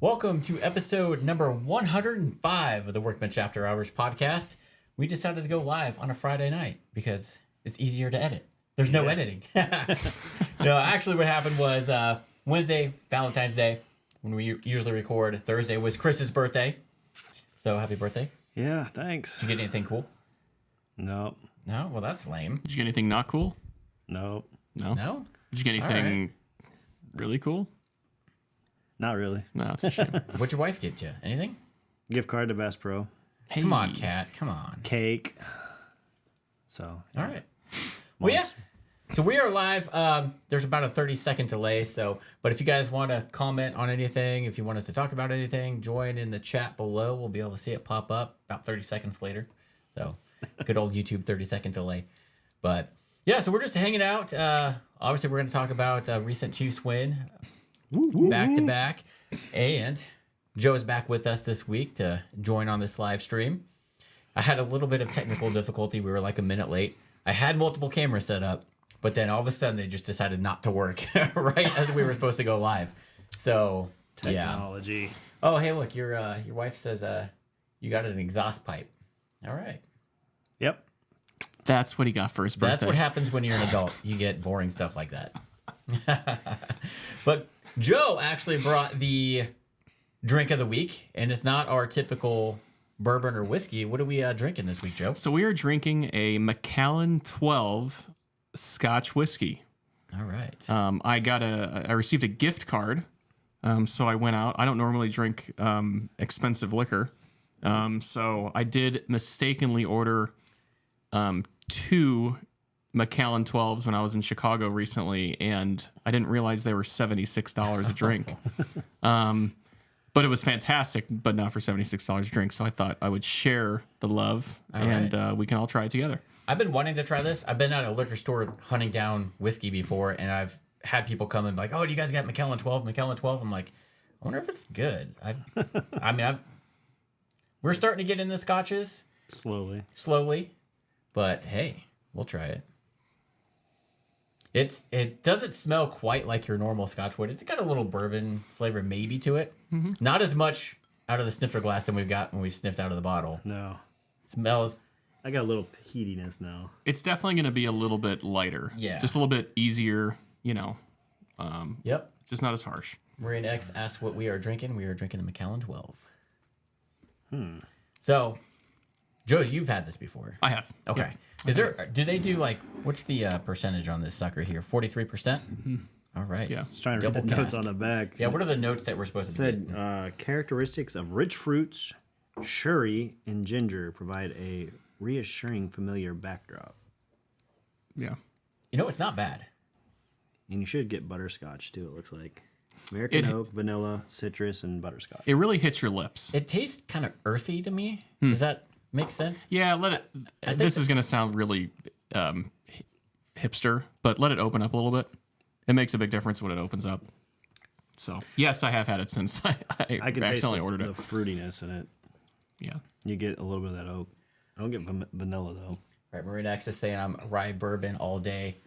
Welcome to episode number 105 of the Workbench After Hours podcast. We decided to go live on a Friday night because it's easier to edit. There's no editing. No, actually what happened was Wednesday, Valentine's Day, when we usually record. Thursday was Chris's birthday. So happy birthday. Yeah, thanks. Did you get anything cool? Nope. No? Well, that's lame. Did you get anything not cool? Nope. No? No? Did you get anything really cool? Not really. No, that's a shame. What'd your wife get you? Anything? Gift card to Bass Pro. Hey. Come on, Kat. Come on. Cake. So. All right. Well, yeah. So we are live. There's about a 30-second delay. But if you guys want to comment on anything, if you want us to talk about anything, join in the chat below. We'll be able to see it pop up about 30 seconds later. So good old YouTube 30-second delay. But yeah, so we're just hanging out. Obviously, we're going to talk about recent Chiefs win back to back. And Joe is back with us this week to join on this live stream. I had a little bit of technical difficulty. We were like a minute late. I had multiple cameras set up, but then all of a sudden they just decided not to work right as we were supposed to go live. So Technology. Yeah. Oh, hey, look, your wife says you got an exhaust pipe. All right. Yep. That's what he got for his birthday. That's what happens when you're an adult. You get boring stuff like that. But Joe actually brought the drink of the week, and it's not our typical bourbon or whiskey. What are we drinking this week, Joe? So we are drinking a Macallan 12 Scotch whiskey. All right. I received a gift card, so I went out. I don't normally drink expensive liquor, so I did mistakenly order 2 Macallan 12s when I was in Chicago recently, and I didn't realize they were $76 a drink. But it was fantastic, but not for $76 a drink. So I thought I would share the love, we can all try it together. I've been wanting to try this. I've been at a liquor store hunting down whiskey before, and I've had people come and be like, "Oh, do you guys got Macallan 12? Macallan 12?" I'm like, I wonder if it's good. We're starting to get into scotches slowly, but hey, we'll try it. It doesn't smell quite like your normal Scotch would. It's got a little bourbon flavor maybe to it. Mm-hmm. Not as much out of the snifter glass than we've got when we sniffed out of the bottle. No. Smells. I got a little heatiness now. It's definitely going to be a little bit lighter. Yeah. Just a little bit easier, Yep. Just not as harsh. Marine X asked what we are drinking. We are drinking the Macallan 12. So, Joe, you've had this before. I have. Okay. Yep. Do they do what's the percentage on this sucker here? 43%? Mm-hmm. All right. Yeah. Just trying to read the notes on the back. Yeah, what are the notes that we're supposed to said characteristics of rich fruits, sherry, and ginger provide a reassuring familiar backdrop. Yeah. It's not bad. And you should get butterscotch too, it looks like. American oak, vanilla, citrus, and butterscotch. It really hits your lips. It tastes kind of earthy to me. Does that make sense? Yeah, this is going to sound really hipster, but let it open up a little bit. It makes a big difference when it opens up. So, yes, I have had it since I can accidentally taste ordered it. the fruitiness in it. Yeah. You get a little bit of that oak. I don't get vanilla, though. Right, Marine X is saying I'm rye and bourbon all day.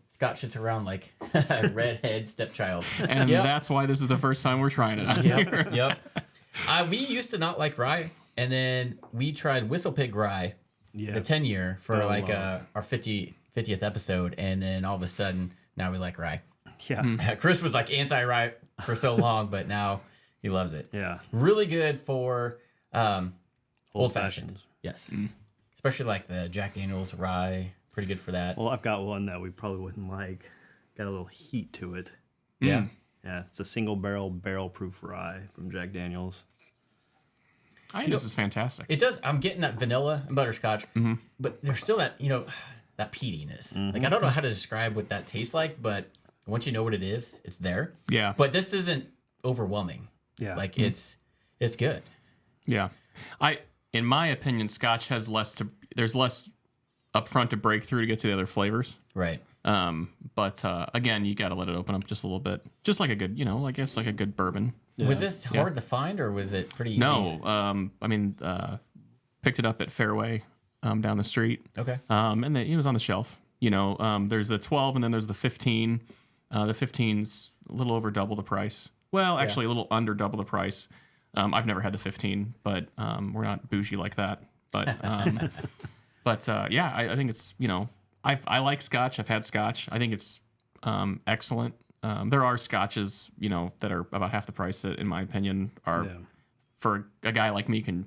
Scott sits around like a redhead stepchild. And that's why this is the first time we're trying it out here. Yep. We used to not like rye, and then we tried Whistle Pig Rye, the 10-year, for our 50th episode, and then all of a sudden, now we like rye. Yeah. Chris was like anti-rye for so long, but now he loves it. Yeah. Really good for old fashions. Yes. Mm. Especially like the Jack Daniel's rye. Pretty good for that. Well, I've got one that we probably wouldn't like. Got a little heat to it. Yeah. Yeah, it's a single barrel proof rye from Jack Daniel's. I think this is fantastic. It does. I'm getting that vanilla and butterscotch, but there's still that, that peatiness. Like, I don't know how to describe what that tastes like, but once you know what it is, it's there. Yeah. But this isn't overwhelming. Yeah. Like, it's good. Yeah. In my opinion, Scotch has there's less upfront to break through to get to the other flavors. Right. But again, you got to let it open up just a little bit, just like a good, I guess like a good bourbon. Yeah. Was this hard to find, or was it pretty easy? No. Picked it up at Fairway down the street. Okay. And it was on the shelf. There's the 12 and then there's the 15. The 15's a little over double the price. Well, actually, a little under double the price. I've never had the 15, but we're not bougie like that. But yeah, I think it's, I like Scotch. I've had Scotch. I think it's excellent. There are Scotches, that are about half the price that, in my opinion, are for a guy like me can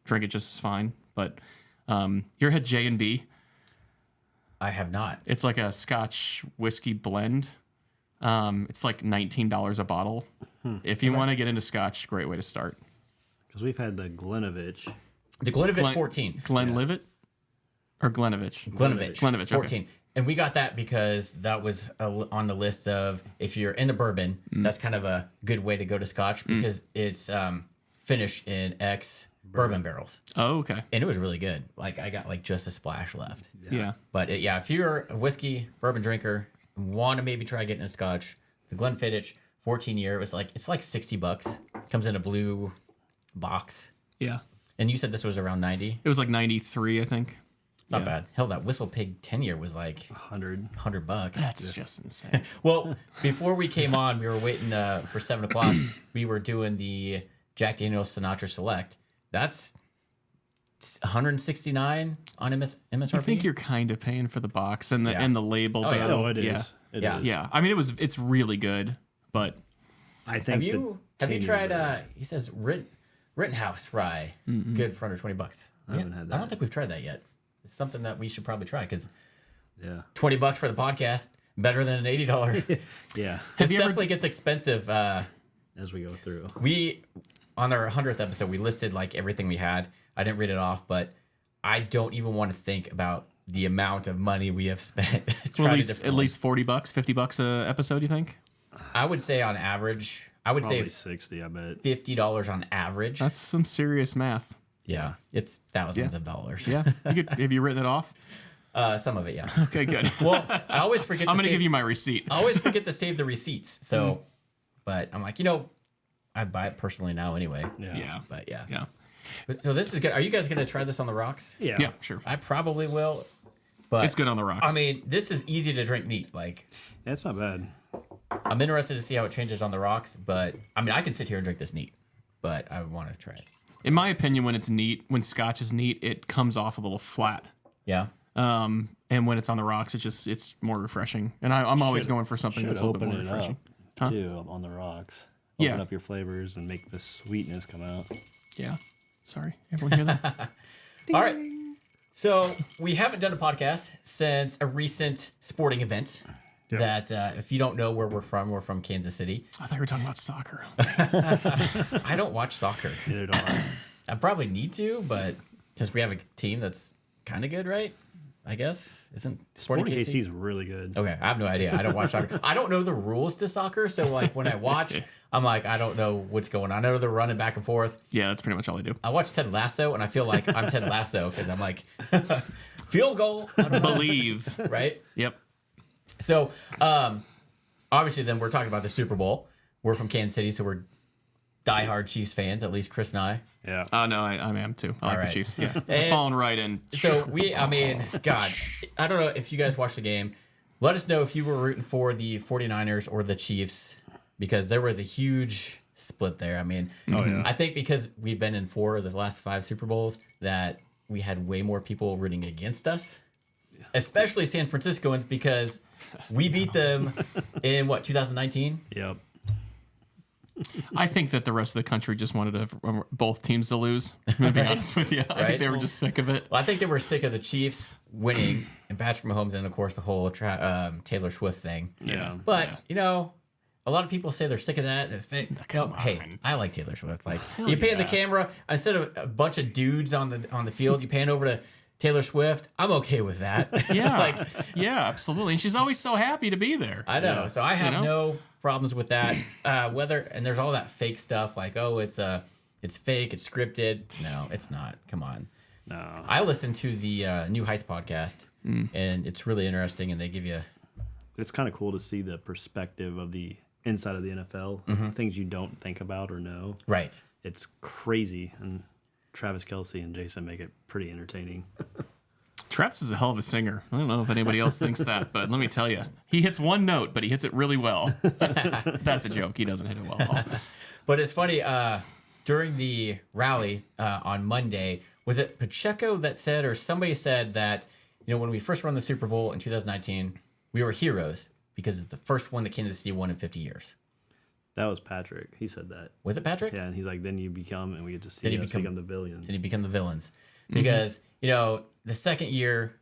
drink it just as fine. But you ever had J&B? I have not. It's like a Scotch whiskey blend. It's like $19 a bottle. If you want to get into Scotch, great way to start. Because we've had the Glenovich. The Glenovich 14. Glenlivet? Or Glenovich? Glenovich 14. Okay. And we got that because that was on the list of, if you're into bourbon, that's kind of a good way to go to Scotch because it's finished in bourbon barrels. Oh, okay. And it was really good. Like, I got just a splash left. Yeah. But if you're a whiskey bourbon drinker, want to maybe try getting a Scotch, the Glenfiddich 14-year, it's like $60. Comes in a blue box. Yeah. And you said this was around 90? It was like 93, I think. It's not bad. Hell, that Whistle Pig 10-year was like $100. That's just insane. Well, before we came on, we were waiting for 7 o'clock. We were doing the Jack Daniel's Sinatra Select. That's $169 on MSRP. I think you're kind of paying for the box and the label. Oh, it is. Yeah. It is. Yeah. I mean, it's really good, but I think have you tried? He says Rittenhouse rye, good for under $20. I haven't had that. I don't think we've tried that yet. It's something that we should probably try because $20 for the podcast, better than an $80. Yeah, This definitely gets expensive. As we go through, On our 100th episode, we listed like everything we had. I didn't read it off, but I don't even want to think about the amount of money we have spent. Well, at least $40, $50 a episode. You think? I would say on average, probably 60. I bet $50 on average. That's some serious math. Yeah, it's thousands of dollars. Yeah, have you written it off? Some of it, yeah. Okay, good. Well, I always forget. I'm gonna give you my receipt. I always forget to save the receipts. So, but I'm like, I buy it personally now anyway. Yeah. But yeah. Yeah. But, so this is good. Are you guys gonna try this on the rocks? Yeah. Yeah, sure. I probably will. But It's good on the rocks. I mean, this is easy to drink neat. Like, That's not bad. I'm interested to see how it changes on the rocks. But I mean, I can sit here and drink this neat. But I want to try it. In my opinion, when Scotch is neat, it comes off a little flat. Yeah. And when it's on the rocks, it's more refreshing. And I'm always going for something that's a little bit more refreshing. Too on the rocks. Yeah. Open up your flavors and make the sweetness come out. Yeah. Sorry, everyone hear that? All right. So we haven't done a podcast since a recent sporting event. That if you don't know where we're from Kansas City. I thought you were talking about soccer. I don't watch soccer. Neither do I. I probably need to, but since we have a team that's kind of good, right? I guess isn't Sporting KC is really good. Okay, I have no idea. I don't watch soccer. I don't know the rules to soccer, so like when I watch, I'm like I don't know what's going on. I know they're running back and forth. Yeah, that's pretty much all I do. I watch Ted Lasso, and I feel like I'm Ted Lasso because I'm like field goal. I don't know. Believe. Right? Yep. So, obviously, then we're talking about the Super Bowl. We're from Kansas City, so we're diehard Chiefs fans. At least Chris and I. Yeah. No, I am too. I like the Chiefs. Yeah. And falling right in. So God, I don't know if you guys watched the game. Let us know if you were rooting for the 49ers or the Chiefs because there was a huge split there. I mean, I think because we've been in 4 of the last 5 Super Bowls that we had way more people rooting against us. Especially San Franciscoans because we beat them in 2019? Yep. I think that the rest of the country just wanted both teams to lose. I'm going to be honest with you. I think they were just sick of it. Well, I think they were sick of the Chiefs winning and Patrick Mahomes and, of course, the whole Taylor Swift thing. Yeah. But, a lot of people say they're sick of that. It's fake. Hey, I like Taylor Swift. Like you pan the camera instead of a bunch of dudes on the field, you pan over to Taylor Swift. I'm okay with that. Yeah, yeah, absolutely. And she's always so happy to be there. I know. So I have no problems with that. And there's all that fake stuff like, it's fake, it's scripted. No, it's not. Come on. No. I listened to the New Heights podcast, and it's really interesting. And they give you. It's kind of cool to see the perspective of the inside of the NFL, things you don't think about or know. Right. It's crazy, and Travis Kelce and Jason make it pretty entertaining. Travis is a hell of a singer. I don't know if anybody else thinks that, but let me tell you, he hits one note, but he hits it really well. That's a joke. He doesn't hit it well at all. But it's funny, during the rally on Monday, was it Pacheco that said, or somebody said that, when we first won the Super Bowl in 2019, we were heroes because it's the first one that Kansas City won in 50 years. That was Patrick. He said that. Was it Patrick? Yeah, and he's like, then you become, and we get to see us become the villains. Then you become the villains. Because, the second year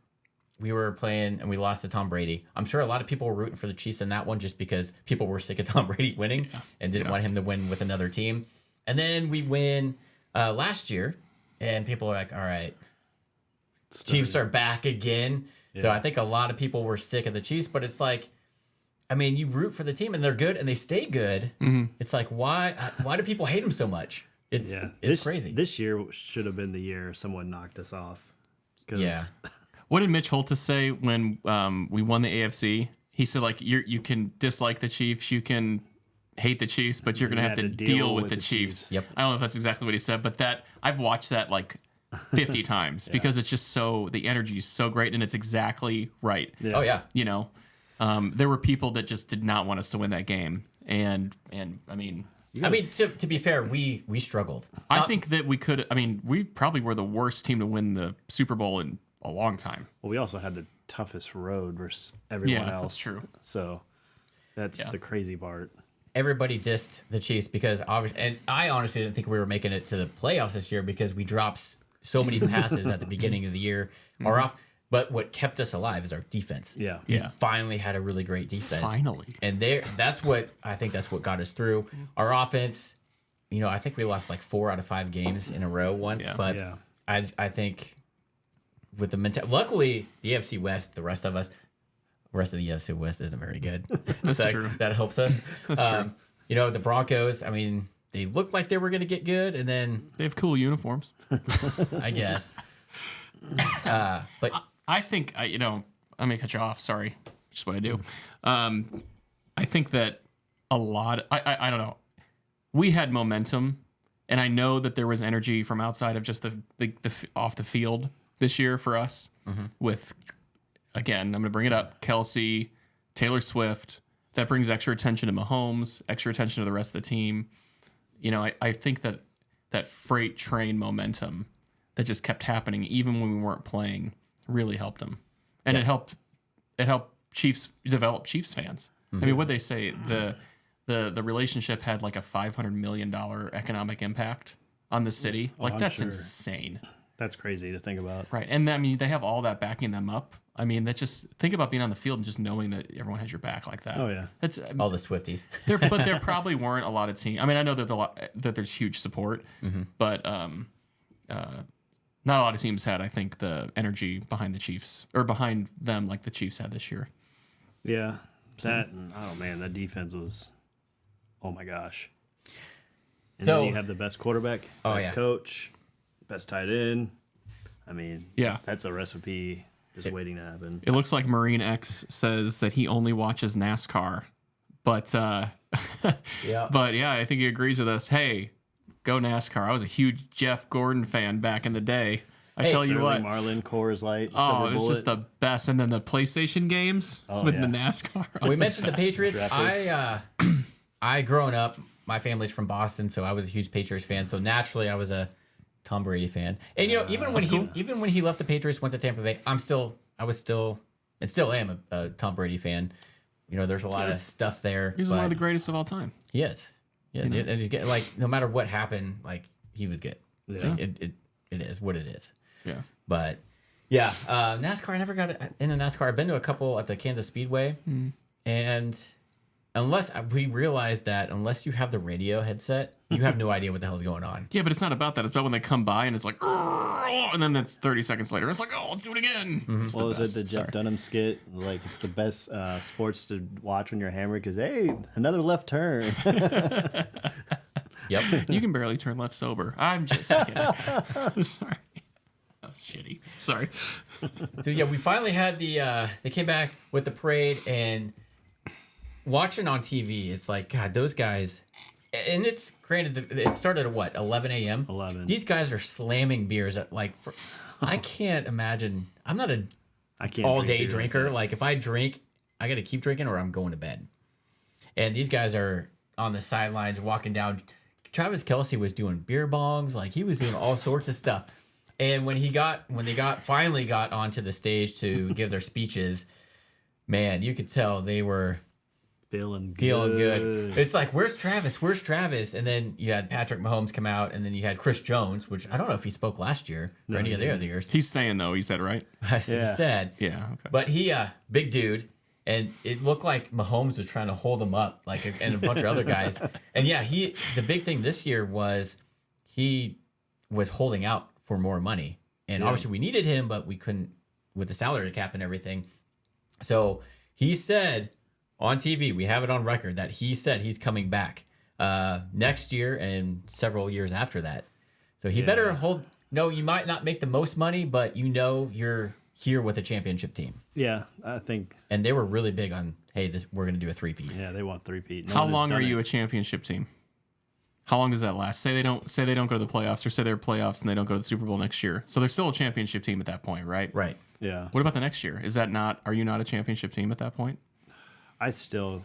we were playing and we lost to Tom Brady, I'm sure a lot of people were rooting for the Chiefs in that one just because people were sick of Tom Brady winning and didn't want him to win with another team. And then we win last year, and people are like, all right, Chiefs are back again. Yeah. So I think a lot of people were sick of the Chiefs, but it's like, you root for the team and they're good and they stay good. Mm-hmm. It's like, why do people hate them so much? It's crazy. This year should have been the year someone knocked us off. Yeah. What did Mitch Holthus say when we won the AFC? He said, like, you can dislike the Chiefs, you can hate the Chiefs, but you're going to have to deal with the Chiefs. Yep. I don't know if that's exactly what he said, but I've watched that like 50 times because it's just the energy is so great and it's exactly right. Yeah. Oh, yeah. There were people that just did not want us to win that game. And to be fair, we struggled. I think that we could. We probably were the worst team to win the Super Bowl in a long time. Well, we also had the toughest road versus everyone else. That's true. So that's the crazy part. Everybody dissed the Chiefs because obviously, and I honestly didn't think we were making it to the playoffs this year because we dropped so many passes at the beginning of the year. But what kept us alive is our defense. Yeah. We finally had a really great defense. Finally. And that's what got us through. Our offense, I think we lost like 4 out of 5 games in a row once. Yeah. But I think with the luckily, the AFC West, the rest of the AFC West isn't very good. That's true. That helps us. That's true. The Broncos, they looked like they were going to get good, and then... They have cool uniforms. I guess. But... I think, I'm going to cut you off. Sorry. Just what I do. I think that a lot, I don't know. We had momentum, and I know that there was energy from outside of just the off the field this year for us with, again, I'm going to bring it up, Kelsey, Taylor Swift. That brings extra attention to Mahomes, extra attention to the rest of the team. I think that freight train momentum that just kept happening even when we weren't playing really helped them, and it helped Chiefs develop Chiefs fans. What'd they say? The relationship had like a $500 million economic impact on the city. That's insane. That's crazy to think about. Right, and they have all that backing them up. That just think about being on the field and just knowing that everyone has your back like that. Oh yeah, that's all the Swifties. But there probably weren't a lot of teams. I know that there's huge support, but not a lot of teams had, I think, the energy behind the Chiefs or behind them like the Chiefs had this year. Yeah, that defense was, oh my gosh. And then you have the best quarterback, best coach, best tight end. That's a recipe just waiting to happen. It looks like Marine X says that he only watches NASCAR, but but I think he agrees with us. Hey, go NASCAR. I was a huge Jeff Gordon fan back in the day. I tell you what. Marlin, Coors Light, Silver Bullet. Just the best. And then the PlayStation games the NASCAR. We mentioned the Patriots. I growing up, my family's from Boston, so I was a huge Patriots fan. So naturally, I was a Tom Brady fan. And even when he left the Patriots, went to Tampa Bay, I still am a Tom Brady fan. There's a lot of stuff there. He's one of the greatest of all time. He is. Yes, and he's getting no matter what happened, he was good. Yeah. It is what it is. Yeah. But NASCAR. I never got into NASCAR. I've been to a couple at the Kansas Speedway, and unless we realized that unless you have the radio headset, you have no idea what the hell's going on. Yeah, but it's not about that. It's about when they come by and it's like, and then that's 30 seconds later. It's like, oh, let's do it again. What was it? The Jeff Dunham skit? It's the best sports to watch when you're hammered because, hey, another left turn. Yep. You can barely turn left sober. I'm just kidding. Sorry. That was shitty. Sorry. So, we finally had they came back with the parade, and watching on TV, it's like, God, those guys, and it's granted, it started at what, 11 a.m.? 11. These guys are slamming beers at I can't imagine. I'm not a I can't all day drink beer drinker. like Like if I drink, I got to keep drinking or I'm going to bed. And these guys are on the sidelines walking down. Travis Kelce was doing beer bongs, like he was doing all sorts of stuff. And when they finally got onto the stage to give their speeches, man, you could tell they were feeling good. It's like, where's Travis? Where's Travis? And then you had Patrick Mahomes come out, and then you had Chris Jones, which I don't know if he spoke last year or any of the other years. He's staying though. He said, right? He said, yeah. Okay. but he, big dude, and it looked like Mahomes was trying to hold him up, like, and a bunch of other guys. And yeah, the big thing this year was he was holding out for more money, and obviously we needed him, but we couldn't with the salary cap and everything. So he said on TV, we have it on record, that he said he's coming back next year and several years after that. So he better hold. No, you might not make the most money, but you're here with a championship team. Yeah, I think. And they were really big on, hey, we're going to do a three-peat. Yeah, they want three-peat. How long are you a championship team? How long does that last? Say they don't go to the playoffs, or say they're playoffs and they don't go to the Super Bowl next year. So they're still a championship team at that point, right? Right. Yeah. What about the next year? Are you not a championship team at that point? Because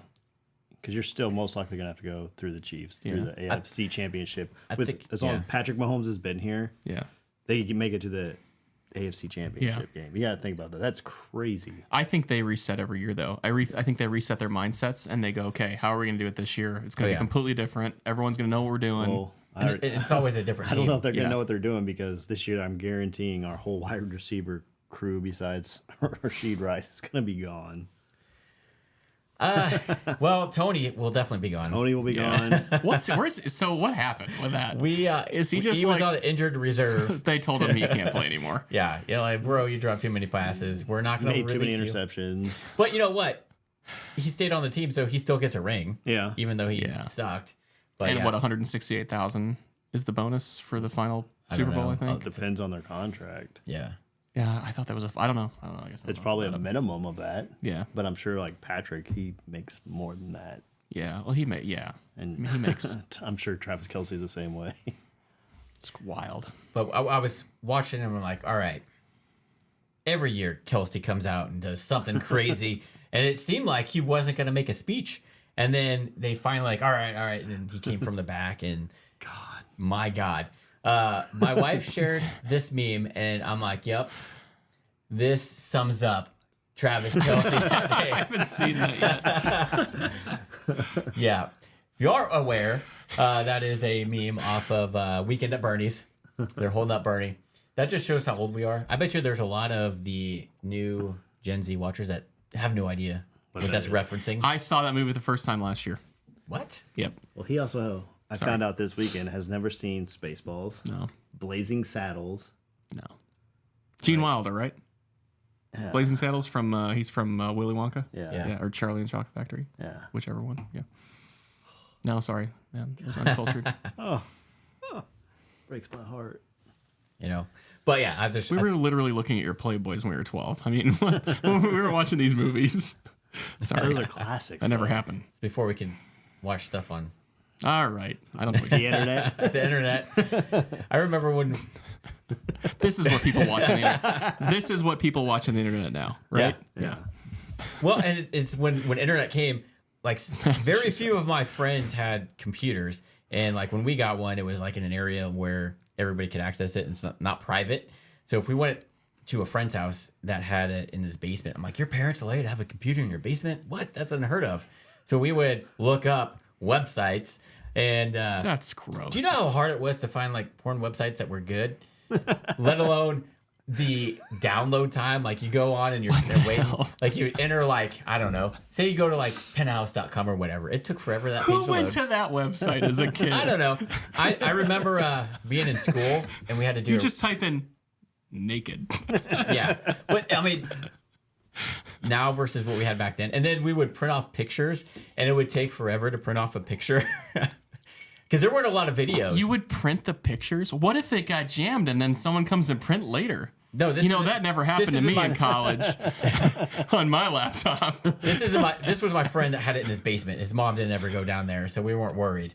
you're still most likely going to have to go through the Chiefs, through the AFC Championship. As long as Patrick Mahomes has been here, they can make it to the AFC Championship game. You got to think about that. That's crazy. I think they reset every year, though. I think they reset their mindsets, and they go, okay, how are we going to do it this year? It's going to be completely different. Everyone's going to know what we're doing. Well, it's always a different team. I don't know if they're going to know what they're doing, because this year I'm guaranteeing our whole wide receiver crew, besides Rashid Rice, is going to be gone. Well, Tony will definitely be gone. Tony will be gone. So what happened with that? He was on the injured reserve. They told him he can't play anymore. Yeah, like, bro, you dropped too many passes. We're not going to made too many release interceptions. But you know what? He stayed on the team, so he still gets a ring. Yeah, even though he sucked. But and what, 168,000 is the bonus for the final Super Bowl? I think it depends on their contract. Yeah. Yeah, I thought that was I don't know. I guess it's probably a minimum of that. Yeah, but I'm sure like Patrick, he makes more than that. Yeah, well, he he makes. I'm sure Travis Kelce's the same way. It's wild. But I was watching him and I'm like, all right. Every year Kelce comes out and does something crazy, and it seemed like he wasn't going to make a speech, and then they finally like, all right, and then he came from the back, and my God. My wife shared this meme, and I'm like, yep, this sums up Travis Kelce that day. I haven't seen that yet. Yeah. If you are aware, that is a meme off of Weekend at Bernie's. They're holding up Bernie. That just shows how old we are. I bet you there's a lot of the new Gen Z watchers that have no idea what that's referencing. I saw that movie the first time last year. What? Yep. Well, he also... I found out this weekend, has never seen Spaceballs. No. Blazing Saddles. No. Gene Wilder, right? Yeah. Blazing Saddles he's from Willy Wonka. Yeah. Or Charlie and the Chocolate Factory. Yeah. Whichever one. Yeah. No, sorry, man. It was uncultured. Breaks my heart. You know. But yeah, we were literally looking at your Playboys when we were 12. I mean, when we were watching these movies. Sorry. Those are classics. That never happened. It's before we could watch stuff on all right. I don't know what the internet. The internet. I remember when. This is what people watch on the internet. This is what people watch on the internet now, right? Yeah. Well, and it's when internet came, like very few of my friends had computers, and like when we got one, it was like in an area where everybody could access it, and it's not private. So if we went to a friend's house that had it in his basement, I'm like, your parents allowed you to have a computer in your basement? What? That's unheard of. So we would look up websites, and that's gross. Do you know how hard it was to find like porn websites that were good, let alone the download time? Like you go on and you're waiting, like you enter like, I don't know, say you go to like penthouse.com or whatever, it took forever. That who went to that website as a kid? I don't know. I remember being in school and we had to do just type in naked. Yeah, but I mean now versus what we had back then. And then we would print off pictures, and it would take forever to print off a picture because there weren't a lot of videos. You would print the pictures? What if it got jammed and then someone comes and print later? No, that never happened to me in college on my laptop. This was my friend that had it in his basement. His mom didn't ever go down there, so we weren't worried.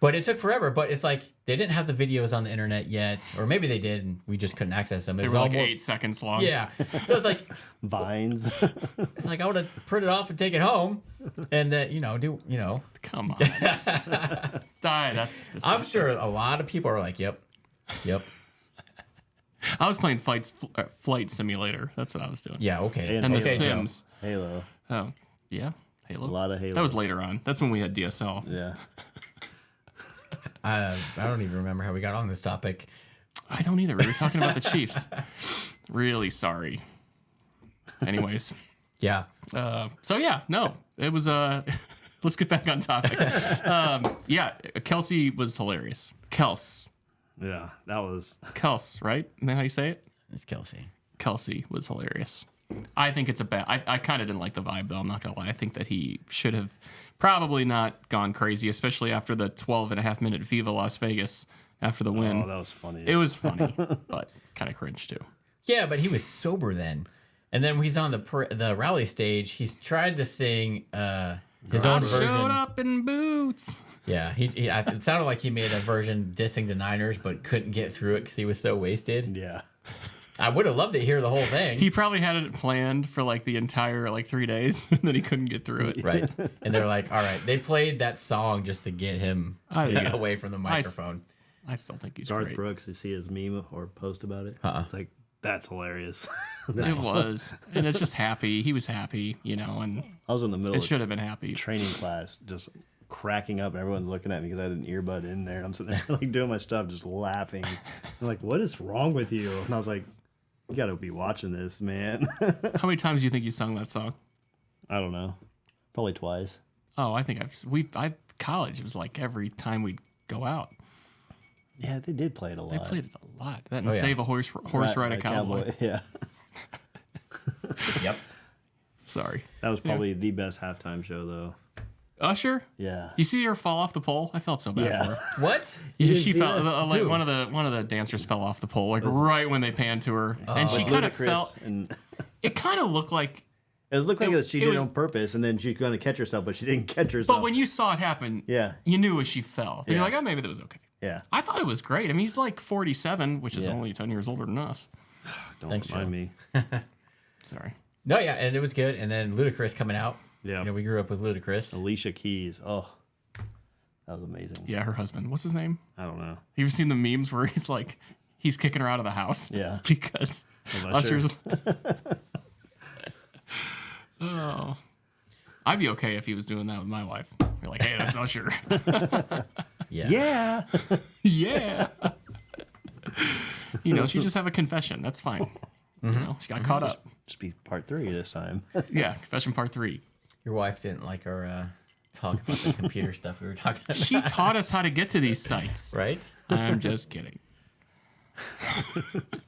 But it took forever. But it's like they didn't have the videos on the internet yet, or maybe they did, and we just couldn't access them. They were like 8 seconds long. Yeah. So it's like Vines. it's like I would have print it off and take it home, and then Come on. That's I'm sure a lot of people are like, yep. I was playing Flight Simulator. That's what I was doing. Yeah. Okay. And The okay, Sims. Joe. Halo. Oh, yeah. Halo. A lot of Halo. That was later on. That's when we had DSL. Yeah. I don't even remember how we got on this topic. I don't either. We were talking about the Chiefs. Really sorry. Anyways. Yeah. So yeah, no, it was let's get back on topic. Yeah, Kelsey was hilarious. Yeah, that was. Kels, right? Isn't that how you say it? It's Kelsey. Kelsey was hilarious. I think it's a bad. I kind of didn't like the vibe though. I'm not gonna lie. I think that he should have probably not gone crazy, especially after the 12.5-minute Viva Las Vegas after the win. Oh, that was funny. It was funny, but kind of cringe too. Yeah, but he was sober then. And then when he's on the rally stage, he's tried to sing his own version. Showed up in boots. Yeah, it sounded like he made a version dissing the Niners, but couldn't get through it because he was so wasted. Yeah. I would have loved to hear the whole thing. He probably had it planned for like the entire 3 days, and then he couldn't get through it. Right. And they're like, all right, they played that song just to get him away from the microphone. I still think he's Garth great. Brooks, you see his meme or post about it? It's like, that's hilarious. It was. And it's just happy. He was happy, and I was in the middle it of should have been happy. training class, just cracking up, and everyone's looking at me because I had an earbud in there. And I'm sitting there like doing my stuff, just laughing. I'm like, what is wrong with you? And I was like, you got to be watching this, man. How many times do you think you sung that song? I don't know. Probably twice. Oh, I think college, it was like every time we'd go out. Yeah, they did play it a lot. They played it a lot. That and Save a Horse Ride a Cowboy. Yeah. Yep. Sorry. That was probably the best halftime show, though. Usher? Yeah. You see her fall off the pole? I felt so bad for her. What? She fell. Like one of the dancers fell off the pole, like right when they panned to her, and she kind of fell. And It kind of looked like. it looked like she did it on purpose, and then she's going to catch herself, but she didn't catch herself. But when you saw it happen, Yeah. you knew as she fell. And Yeah. you're like, oh, maybe that was okay. Yeah. I thought it was great. I mean, he's like 47, which is Yeah. only 10 years older than us. Don't Thanks, remind Joe. me. Sorry. No, yeah, and it was good. And then Ludacris coming out. Yeah. We grew up with Ludacris. Alicia Keys. Oh, that was amazing. Yeah, her husband. What's his name? I don't know. You ever seen the memes where he's kicking her out of the house? Yeah. Because Of Usher. Usher's. Oh. I'd be okay if he was doing that with my wife. You're like, hey, that's Usher. Yeah. Yeah. Yeah. She just have a confession. That's fine. She got caught up. Just be part 3 this time. Yeah, confession part 3. Your wife didn't like our talk about the computer stuff we were talking about. She taught us how to get to these sites. Right? I'm just kidding.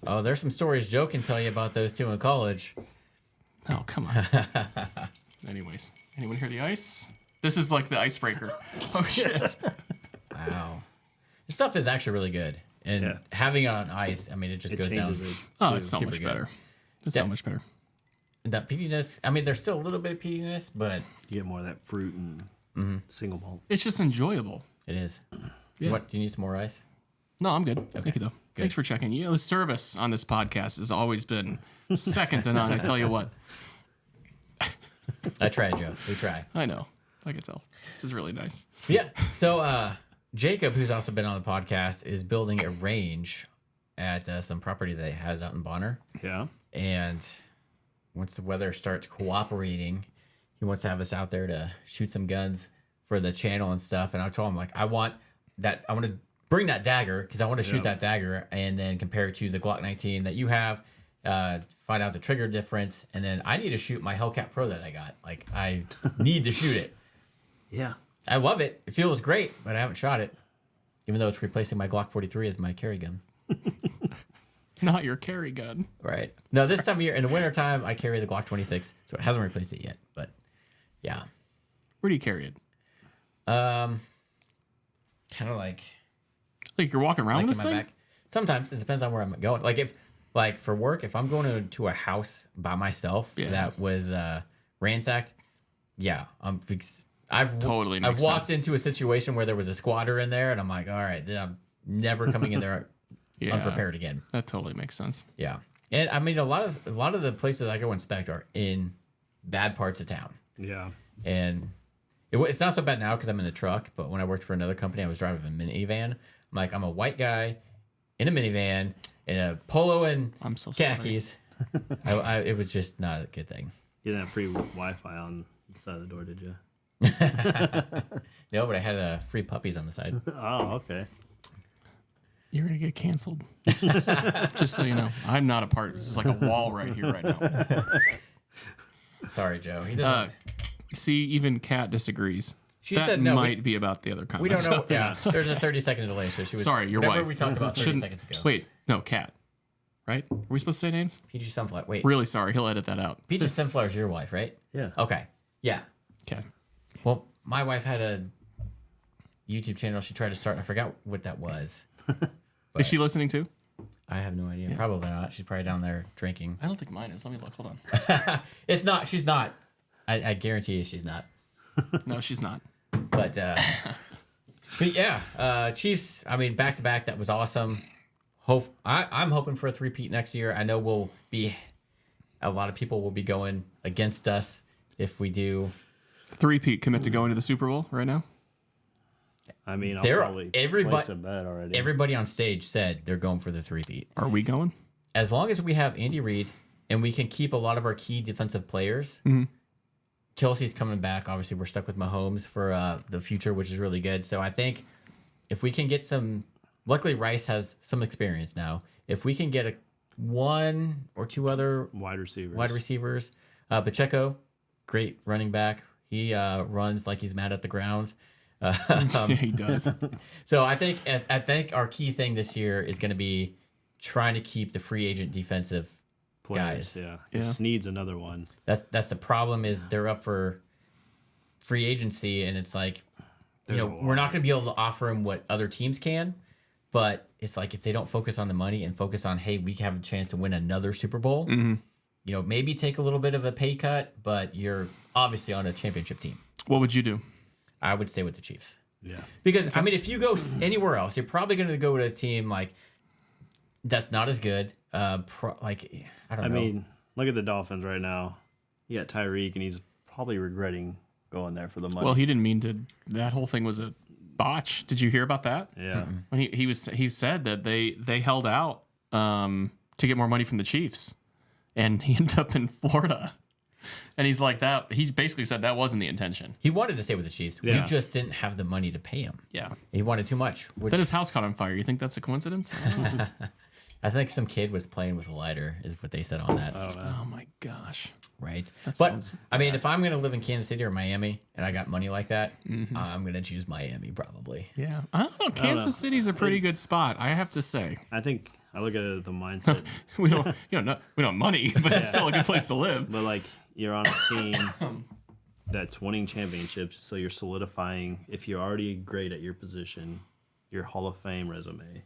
Oh, there's some stories Joe can tell you about those two in college. Oh, come on. Anyways, anyone hear the ice? This is like the icebreaker. Oh, shit. Wow. This stuff is actually really good. And having it on ice, I mean, it just goes down. changes it. Oh, it's so Super much good. better. It's so much better. That peatiness, I mean, there's still a little bit of peatiness, but You get more of that fruit and single malt. It's just enjoyable. it is. Yeah. What? Do you need some more ice? No, I'm good. Thank you, though. Thanks for checking. The service on this podcast has always been second to none. I tell you what. I tried, Joe. We try. I know. I can tell. This is really nice. Yeah. So Jacob, who's also been on the podcast, is building a range at some property that he has out in Bonner. Yeah. And once the weather starts cooperating, he wants to have us out there to shoot some guns for the channel and stuff. And I told him, like, I want to bring that dagger because I want to shoot that dagger and then compare it to the Glock 19 that you have, find out the trigger difference. And then I need to shoot my Hellcat Pro that I got. Like, I need to shoot it. Yeah. I love it. It feels great, but I haven't shot it. Even though it's replacing my Glock 43 as my carry gun. Not your carry gun. Right. No, this time of year, in the wintertime, I carry the Glock 26, so it hasn't replaced it yet. But, yeah. Where do you carry it? Kind of like Like you're walking around in with my this thing? back. Sometimes it depends on where I'm going. Like for work, if I'm going to a house by myself that was ransacked, yeah, I've Totally walked into a situation where there was a squatter in there, and I'm like, all right, I'm never coming in there unprepared again. That totally makes sense. Yeah, and I mean, a lot of the places I go inspect are in bad parts of town. Yeah, and it's not so bad now because I'm in the truck. But when I worked for another company, I was driving a minivan. I'm a white guy in a minivan in a polo and khakis. It was just not a good thing. You didn't have free Wi-Fi on the side of the door, did you? No, but I had free puppies on the side. Oh, okay. You're gonna get canceled. Just so you know, I'm not a part. This is like a wall right here, right now. Sorry, Joe. He doesn't. See, even Kat disagrees. She that said no. Might be about the other comment. We don't know. Yeah, there's a 30-second delay, so she was. Sorry, your whatever wife. We talked about 30 seconds ago. Wait, no, Kat. Right? Are we supposed to say names? Peachy Sunflower. Wait. Really sorry. He'll edit that out. Peachy Sunflower's your wife, right? Yeah. Okay. Yeah. Okay. Well, my wife had a YouTube channel she tried to start. And I forgot what that was. Is she listening too? I have no idea. Yeah. Probably not. She's probably down there drinking. I don't think mine is. Let me look. Hold on. It's not. She's not. I guarantee you she's not. No, she's not. But yeah, Chiefs. I mean, back to back. That was awesome. I'm hoping for a 3-peat next year. I know a lot of people will be going against us if we do. 3-peat commit to going to the Super Bowl right now. I mean, I'll probably place a bet already. Everybody on stage said they're going for the 3-peat. Are we going? As long as we have Andy Reid and we can keep a lot of our key defensive players. Mm-hmm. Kelsey's coming back. Obviously, we're stuck with Mahomes for the future, which is really good. So I think if we can get some, luckily Rice has some experience now. If we can get one or two other wide receivers, Pacheco, great running back. He runs like he's mad at the ground. Yeah, he does. So I think our key thing this year is going to be trying to keep the free agent defensive players. Yeah. It needs another one. That's the problem is they're up for free agency, and it's like, we're not going to be able to offer them what other teams can, but it's like if they don't focus on the money and focus on, hey, we have a chance to win another Super Bowl, maybe take a little bit of a pay cut, but you're obviously on a championship team. What would you do? I would stay with the Chiefs. Yeah. Because, I mean, if you go anywhere else, you're probably going to go with a team like that's not as good. I don't know. I mean, look at the Dolphins right now. You got Tyreek, and he's probably regretting going there for the money. Well, he didn't mean to. That whole thing was a botch. Did you hear about that? Yeah. When he said that they held out to get more money from the Chiefs, and he ended up in Florida. And he's like that. He basically said that wasn't the intention. He wanted to stay with the Chiefs. Yeah. We just didn't have the money to pay him. Yeah. He wanted too much. Then his house caught on fire. You think that's a coincidence? I think some kid was playing with a lighter, is what they said on that. Oh my gosh. Right. But I mean, if I'm going to live in Kansas City or Miami and I got money like that, I'm going to choose Miami probably. Yeah. I don't know. Kansas City's a pretty good spot, I have to say. I think I look at the mindset. we don't have money, but it's still a good place to live. But like, you're on a team that's winning championships, so you're solidifying, if you're already great at your position, your Hall of Fame resume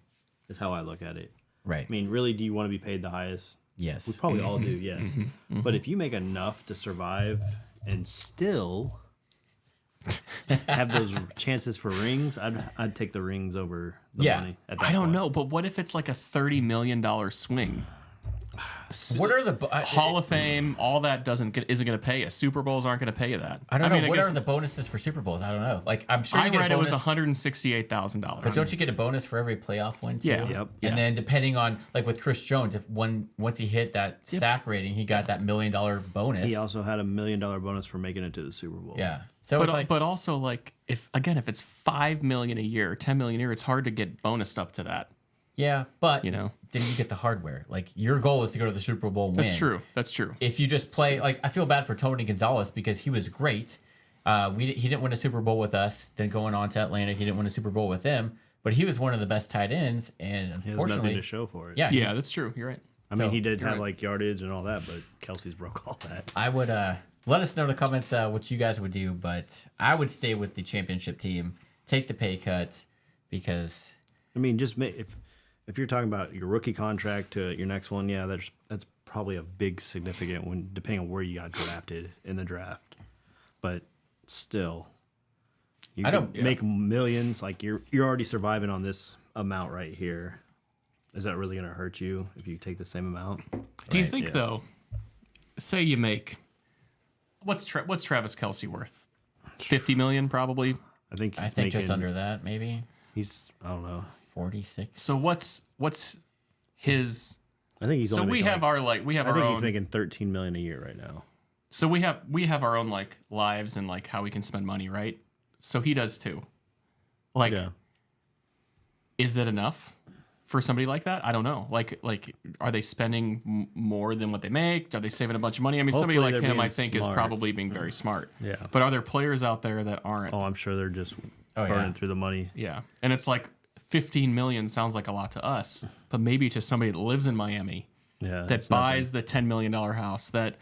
is how I look at it. Right. I mean, really, do you want to be paid the highest? Yes. We probably all do, yes. But if you make enough to survive and still have those chances for rings, I'd take the rings over the money at that I don't point. know, but what if it's like a $30 million swing? What are the Hall of Fame? All that isn't going to pay you. Super Bowls aren't going to pay you that. I don't know. What are the bonuses for Super Bowls? I don't know. Like, I'm sure I read it was $168,000. But don't you get a bonus for every playoff win too? Yeah. Yep. And then depending on, like with Chris Jones, if once he hit that sack rating, he got that $1 million bonus. He also had $1 million bonus for making it to the Super Bowl. Yeah. So it's like, but also like if it's $5 million a year, $10 million a year, it's hard to get bonused up to that. Yeah, but then you get the hardware. Like, your goal is to go to the Super Bowl and win. That's true. If you just play, like, I feel bad for Tony Gonzalez because he was great. He didn't win a Super Bowl with us. Then going on to Atlanta, he didn't win a Super Bowl with them. But he was one of the best tight ends, and unfortunately, he has nothing to show for it. Yeah, that's true. You're right. I mean, he did have like yardage and all that, but Kelsey's broke all that. I would let us know in the comments what you guys would do, but I would stay with the championship team, take the pay cut, because I mean, just if you're talking about your rookie contract to your next one, yeah, that's probably a big significant one, depending on where you got drafted in the draft. But still, You make millions. Like you're already surviving on this amount right here. Is that really going to hurt you if you take the same amount? Do you think though? Say you make what's Travis Kelce worth? 50 million probably. I think just under that maybe. He's I don't know 46. So what's his? I think he's. So we have our I think he's making 13 million a year right now. So we have our own like lives and like how we can spend money, right? So he does too. Like, is it enough for somebody like that? I don't know. Like, are they spending more than what they make? Are they saving a bunch of money? I mean, Hopefully somebody like him, I think, smart. is probably being very smart. Yeah. But are there players out there that aren't? Oh, I'm sure they're just burning through the money. Yeah. And it's like 15 million sounds like a lot to us, but maybe to somebody that lives in Miami, that buys the $10 million house, that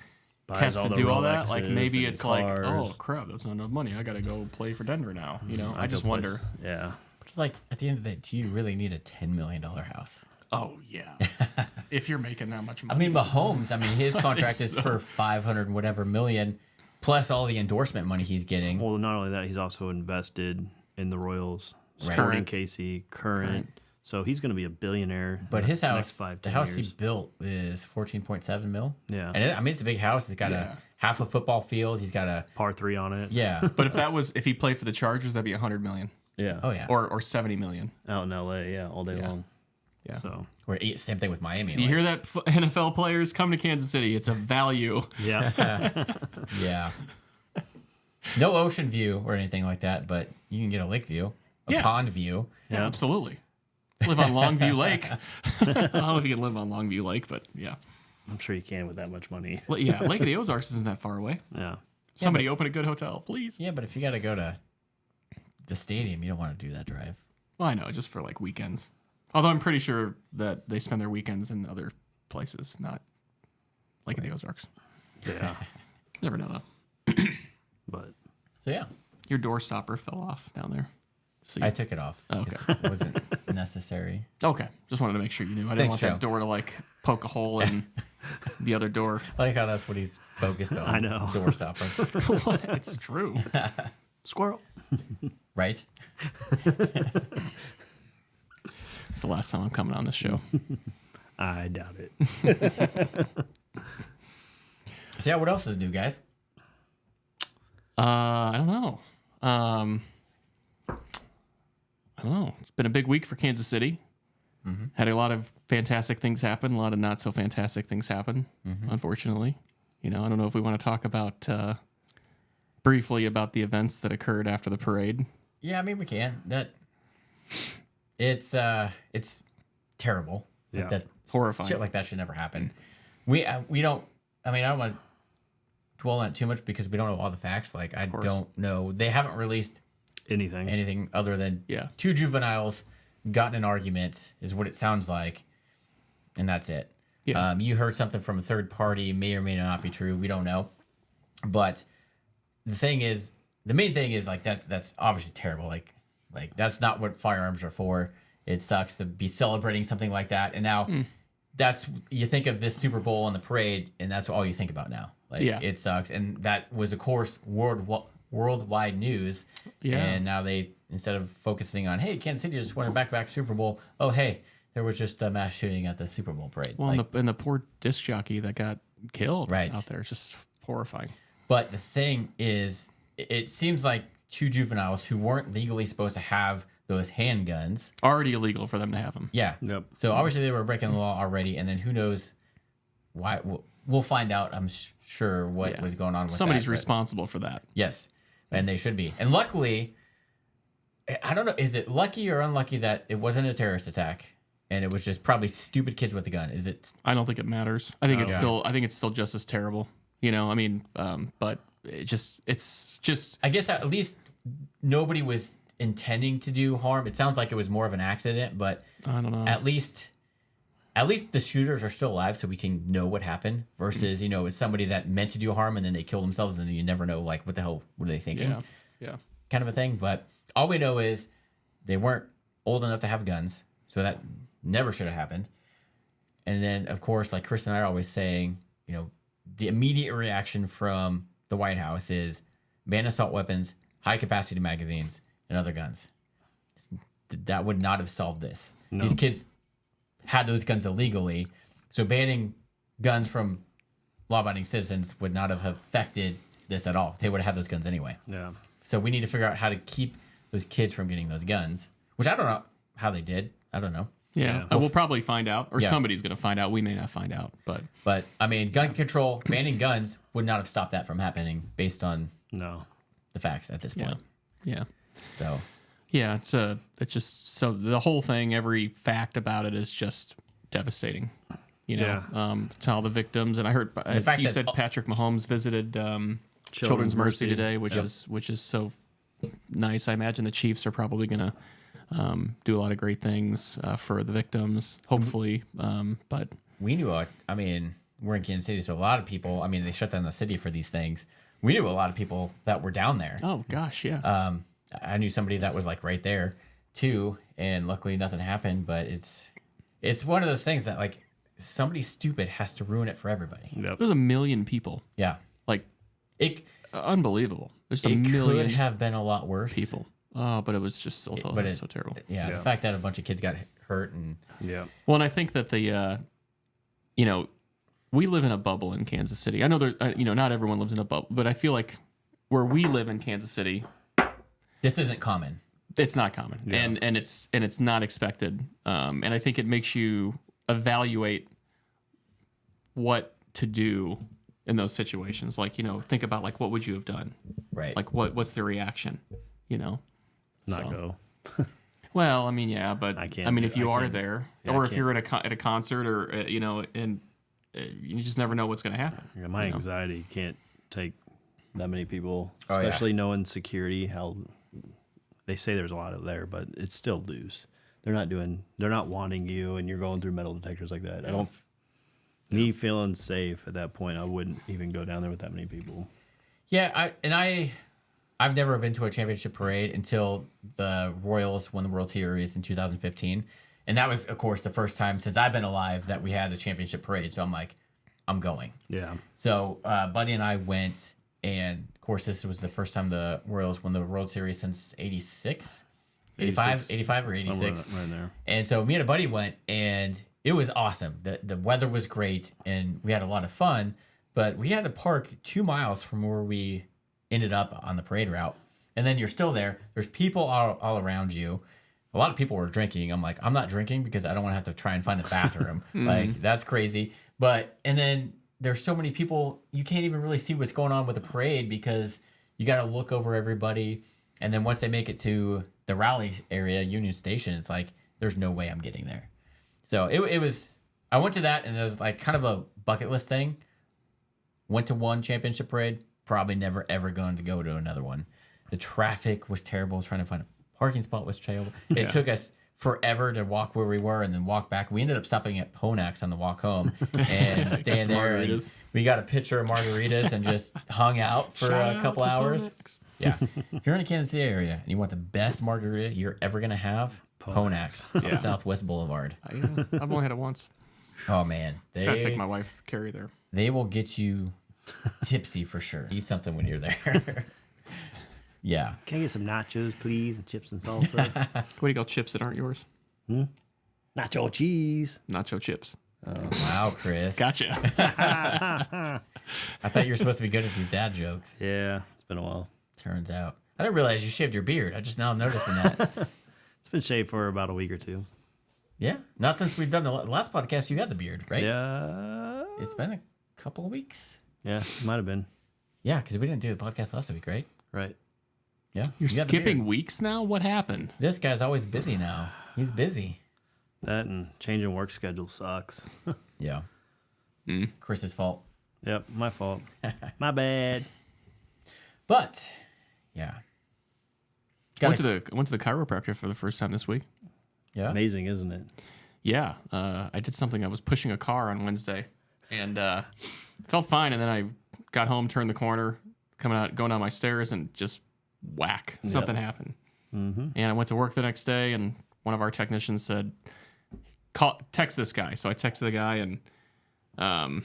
has to do all that. Like maybe it's like, oh crap, that's not enough money. I got to go play for Denver now. You know, I just wonder. Yeah. It's like at the end of the day, do you really need a $10 million house? Oh yeah. If you're making that much money. I mean, Mahomes. I mean, his contract is for 500 whatever million, plus all the endorsement money he's getting. Well, not only that, he's also invested in the Royals, Sporting KC, current. So he's going to be a billionaire. But his house, next 5, the house years. he built is 14.7 mil. Yeah. And I mean, it's a big house. It's got a half a football field. He's got a par 3 on it. Yeah. But if he played for the Chargers, that'd be 100 million. Yeah. Oh yeah. Or 70 million. Out in LA, all day long. Yeah. So same thing with Miami. You hear that, NFL players? Come to Kansas City. It's a value. Yeah. Yeah. No ocean view or anything like that, but you can get a lake view, a pond view. Yeah, absolutely. Live on Longview Lake. I don't know if you can live on Longview Lake, but yeah. I'm sure you can with that much money. Well, yeah, Lake of the Ozarks isn't that far away. Yeah. Somebody open a good hotel, please. Yeah, but if you got to go to the stadium, you don't want to do that drive. Well, I know, just for like weekends. Although I'm pretty sure that they spend their weekends in other places, not Lake of the Ozarks. Yeah. Never know though. But So yeah, your door stopper fell off down there. So I took it off. Okay. It wasn't necessary. Okay. Just wanted to make sure you knew. I didn't want that door to like poke a hole in the other door. I like how that's what he's focused on. I know. Door stopper. What? It's true. squirrel. Right? It's the last time I'm coming on this show. I doubt it. So yeah, what else is new, guys? I don't know. I don't know. It's been a big week for Kansas City. Mm-hmm. Had a lot of fantastic things happen, a lot of not so fantastic things happen, unfortunately. You know, I don't know if we want to talk about briefly about the events that occurred after the parade. Yeah, I mean we can. It's terrible. Yeah. Like that, horrifying. Shit like that should never happen. We don't. I mean, I don't want to dwell on it too much because we don't know all the facts. Like I don't know. They haven't released anything other than two juveniles got in an argument is what it sounds like, and that's it. Yeah. You heard something from a third party, may or may not be true. We don't know. But the main thing is like that's obviously terrible. Like that's not what firearms are for. It sucks to be celebrating something like that. And now that's, you think of this Super Bowl and the parade, and that's all you think about now. Like it sucks. And that was, of course, worldwide news. Yeah. And now they, instead of focusing on, hey, Kansas City just won a back-to-back Super Bowl. Oh, hey, there was just a mass shooting at the Super Bowl parade. Well, and the poor disc jockey that got killed out there. It's just horrifying. But the thing is, it seems like two juveniles who weren't legally supposed to have those handguns. Already illegal for them to have them. Yeah. Yep. So obviously they were breaking the law already, and then who knows why. We'll find out, I'm sure, what was going on with Somebody's that, responsible for that. Yes. And they should be. And luckily, I don't know, is it lucky or unlucky that it wasn't a terrorist attack and it was just probably stupid kids with a gun? Is it? I don't think it matters. I think it's still just as terrible. You know, I mean, but it's just. I guess at least nobody was intending to do harm. It sounds like it was more of an accident, but I don't know. At least the shooters are still alive, so we can know what happened. Versus, it's somebody that meant to do harm and then they kill themselves, and then you never know, like, what the hell were they thinking? Yeah. Kind of a thing. But all we know is they weren't old enough to have guns, so that never should have happened. And then, of course, like Chris and I are always saying, the immediate reaction from the White House is ban assault weapons, high capacity magazines, and other guns. That would not have solved this. No. These kids had those guns illegally, so banning guns from law-abiding citizens would not have affected this at all. They would have had those guns anyway. Yeah. So we need to figure out how to keep those kids from getting those guns, which I don't know how they did. I don't know. Yeah. We'll probably find out, or somebody's going to find out. We may not find out, but I mean, gun control, banning guns would not have stopped that from happening based on the facts at this point. Yeah. So. Yeah, it's just so the whole thing, every fact about it is just devastating. You know, to all the victims. And I heard you said Patrick Mahomes visited Children's Mercy today, which is so nice. I imagine the Chiefs are probably going to do a lot of great things for the victims, hopefully. But we knew, I mean, we're in Kansas City, so a lot of people, I mean, they shut down the city for these things. We knew a lot of people that were down there. Oh gosh, yeah. I knew somebody that was like right there too, and luckily nothing happened. But it's one of those things that like somebody stupid has to ruin it for everybody. Yep. There's 1 million people. Yeah, like unbelievable. There's it million. Could have been a lot worse. People. Oh, but it was just so terrible. Yeah, the fact that a bunch of kids got hurt and Well, and I think that we live in a bubble in Kansas City. I know not everyone lives in a bubble, but I feel like where we live in Kansas City. This isn't common. It's not common, and it's not expected. And I think it makes you evaluate what to do in those situations. Like, think about like what would you have done? Right. Like what's the reaction? Not go. Well, I mean, yeah, but I mean, if you are there, or if you're at a concert, or and you just never know what's going to happen. Yeah, my anxiety can't take that many people, especially knowing security. How they say there's a lot of there, but it's still loose. They're not wanting you, and you're going through metal detectors like that. Yeah. Me feeling safe at that point, I wouldn't even go down there with that many people. Yeah, I've never been to a championship parade until the Royals won the World Series in 2015. And that was, of course, the first time since I've been alive that we had a championship parade. So I'm like, I'm going. Yeah. So Buddy and I went, and of course, this was the first time the Royals won the World Series since 86, 85 or 86. Right there. And so me and a buddy went, and it was awesome. The weather was great, and we had a lot of fun. But we had to park 2 miles from where we ended up on the parade route. And then you're still there. There's people all around you. A lot of people were drinking. I'm like, I'm not drinking because I don't want to have to try and find a bathroom. Like, that's crazy. And then there's so many people, you can't even really see what's going on with the parade because you got to look over everybody. And then once they make it to the rally area, Union Station, it's like, there's no way I'm getting there. So it was, I went to that, and it was like kind of a bucket list thing. Went to one championship parade, probably never ever going to go to another one. The traffic was terrible. Trying to find a parking spot was terrible. It took us forever to walk where we were and then walk back. We ended up stopping at Ponax on the walk home and staying there. And we got a pitcher of margaritas and just hung out for a couple hours. Ponax. Yeah. If you're in the Kansas City area and you want the best margarita you're ever going to have, Ponax on Southwest Boulevard. I've only had it once. Oh, man. I gotta take my wife to carry there. They will get you tipsy for sure. Eat something when you're there. Yeah. Can I get some nachos, please, and chips and salsa? What do you call chips that aren't yours? Nacho cheese. Nacho chips. Oh. Wow, Chris. Gotcha. I thought you were supposed to be good at these dad jokes. Yeah, it's been a while. Turns out. I didn't realize you shaved your beard. I just now am noticing that. It's been shaved for about a week or two. Yeah. Not since we've done the last podcast, you had the beard, right? Yeah. It's been a couple of weeks. Yeah, might have been. Yeah, because we didn't do the podcast last week, right? Right. Yeah. You're skipping weeks now? What happened? This guy's always busy now. He's busy. That and changing work schedule sucks. Yeah. Chris's fault. Yep, my fault. My bad. But, yeah. Went to the chiropractor for the first time this week. Yeah. Amazing, isn't it? Yeah. I did something. I was pushing a car on Wednesday and felt fine. And then I got home, turned the corner, going down my stairs, and just whack. Something happened. Mm-hmm. And I went to work the next day, and one of our technicians said, text this guy. So I texted the guy, and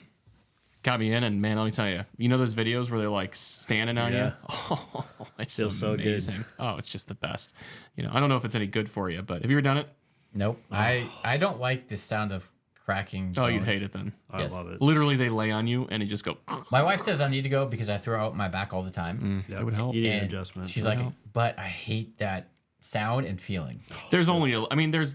got me in, and man, let me tell you, you know those videos where they're like standing on you? Oh, it feels so good. Oh, it's just the best. You know, I don't know if it's any good for you, but have you ever done it? Nope. I don't like the sound of cracking. Oh, you'd bones. hate it then. I love it. Literally, they lay on you, and you just go. My wife says I need to go because I throw out my back all the time. That would help. You need an And adjustment. she's like, but I hate that sound and feeling. There's only, I mean, there's,